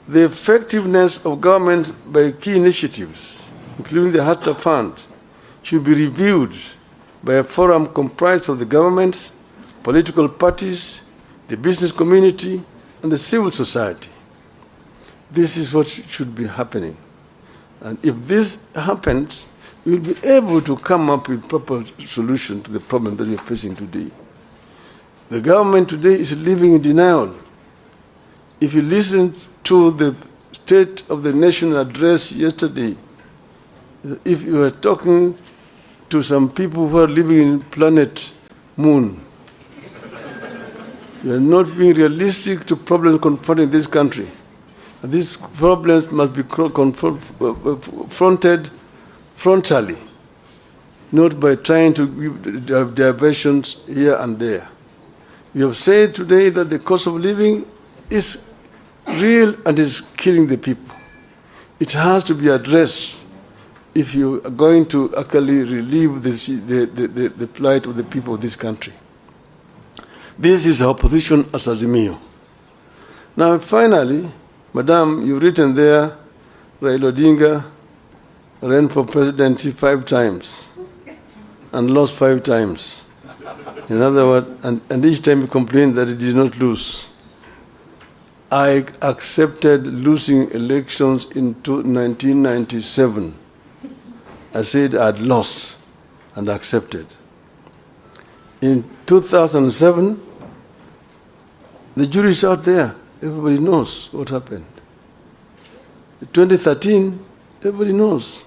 The effectiveness of government by key initiatives, including the Hatta Fund, should be reviewed by a forum comprised of the government, political parties, the business community, and the civil society. This is what should be happening. And if this happens, we will be able to come up with proper solution to the problem that we are facing today. The government today is living in denial. If you listen to the State of the Nation address yesterday, if you were talking to some people who are living in planet Moon, you are not being realistic to problems confronting this country. And these problems must be confronted frontally, not by trying to give diversions here and there. We have said today that the cost of living is real and is killing the people. It has to be addressed if you are going to actually relieve the plight of the people of this country. This is our position as Azimio. Now, finally, Madam, you've written there, Raila Odinga ran for presidency 5 times and lost 5 times. In other words, and each time he complained that he did not lose. I accepted losing elections in 1997. I said I'd lost and accepted. In 2007, the jury is out there. Everybody knows what happened. In 2013, everybody knows.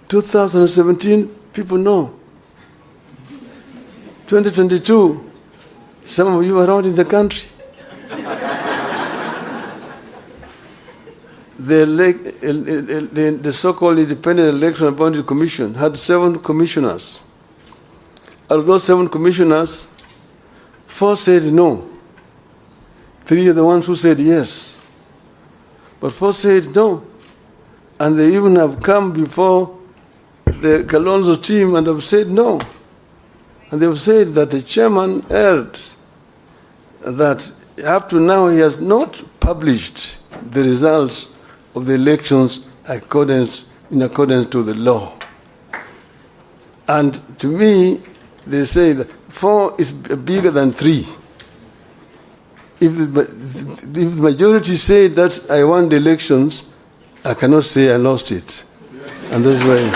2017, people know. 2022, some of you are around in the country. The so-called Independent Election and Boundary Commission had 7 commissioners. Out of those 7 commissioners, 4 said no. 3 are the ones who said yes. But 4 said no. And they even have come before the Kalonzo team and have said no. And they have said that the chairman erred, that up to now he has not published the results of the elections in accordance to the law. And to me, they say that 4 is bigger than 3. If the majority say that I won the elections, I cannot say I lost it. Yes. And that's why,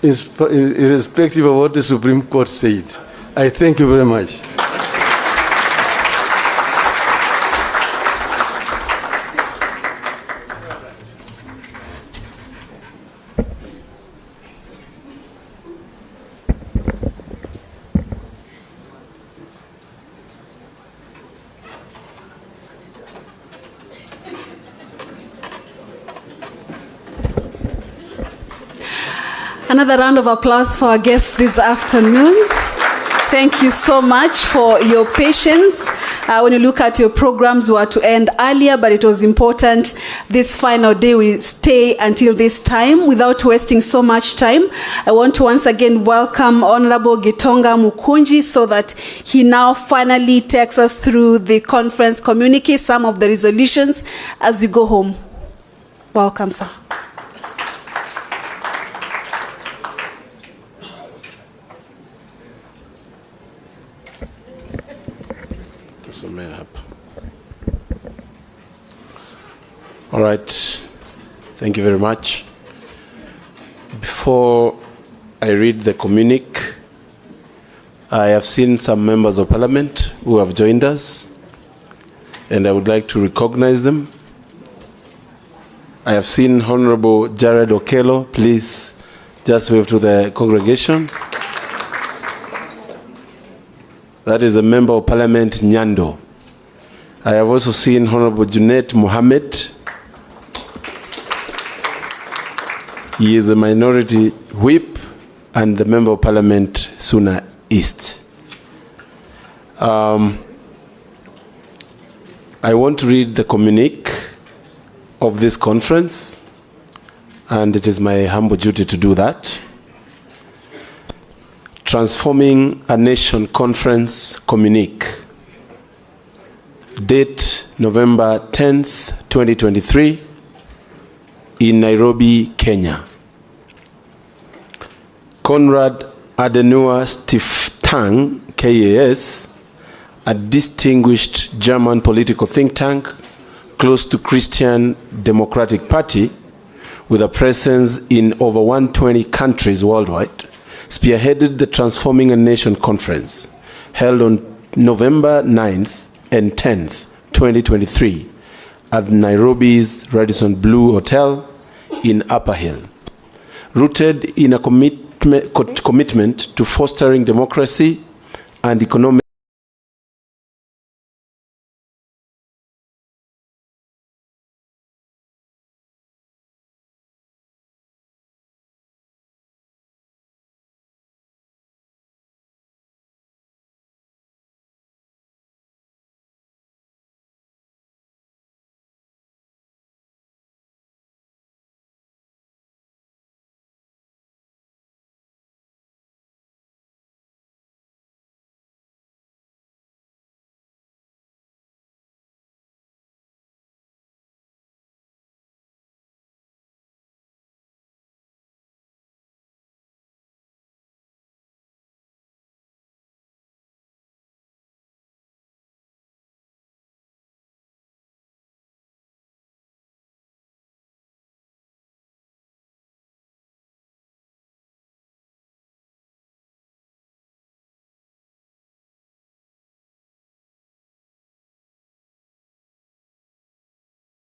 irrespective of what the Supreme Court said, I thank you very much. Another round of applause for our guests this afternoon. Thank you so much for your patience. When you look at your programs, we were to end earlier, but it was important this final day we stay until this time without wasting so much time. I want to once again welcome Honorable Gitonga Mukunji so that he now finally takes us through the conference communique, some of the resolutions as we go home. Welcome, sir. All right, thank you very much. Before I read the communique, I have seen some members of parliament who have joined us, and I would like to recognize them. I have seen Honorable Jared Okello. Please just wave to the congregation. That is a member of parliament, Nyando. I have also seen Honorable Junet Mohammed. He is a minority whip and the member of parliament, Suna East. I want to read the communique of this conference, and it is my humble duty to do that. Transforming a Nation Conference Communique. Date November 10th, 2023, in Nairobi, Kenya. Konrad Adenauer Stiftung, KAS, a distinguished German political think tank close to Christian Democratic Party with a presence in over 120 countries worldwide, spearheaded the Transforming a Nation Conference held on November 9th and 10th, 2023 at Nairobi's Radisson Blu Hotel in Upper Hill. Rooted in a commitment to fostering democracy and economic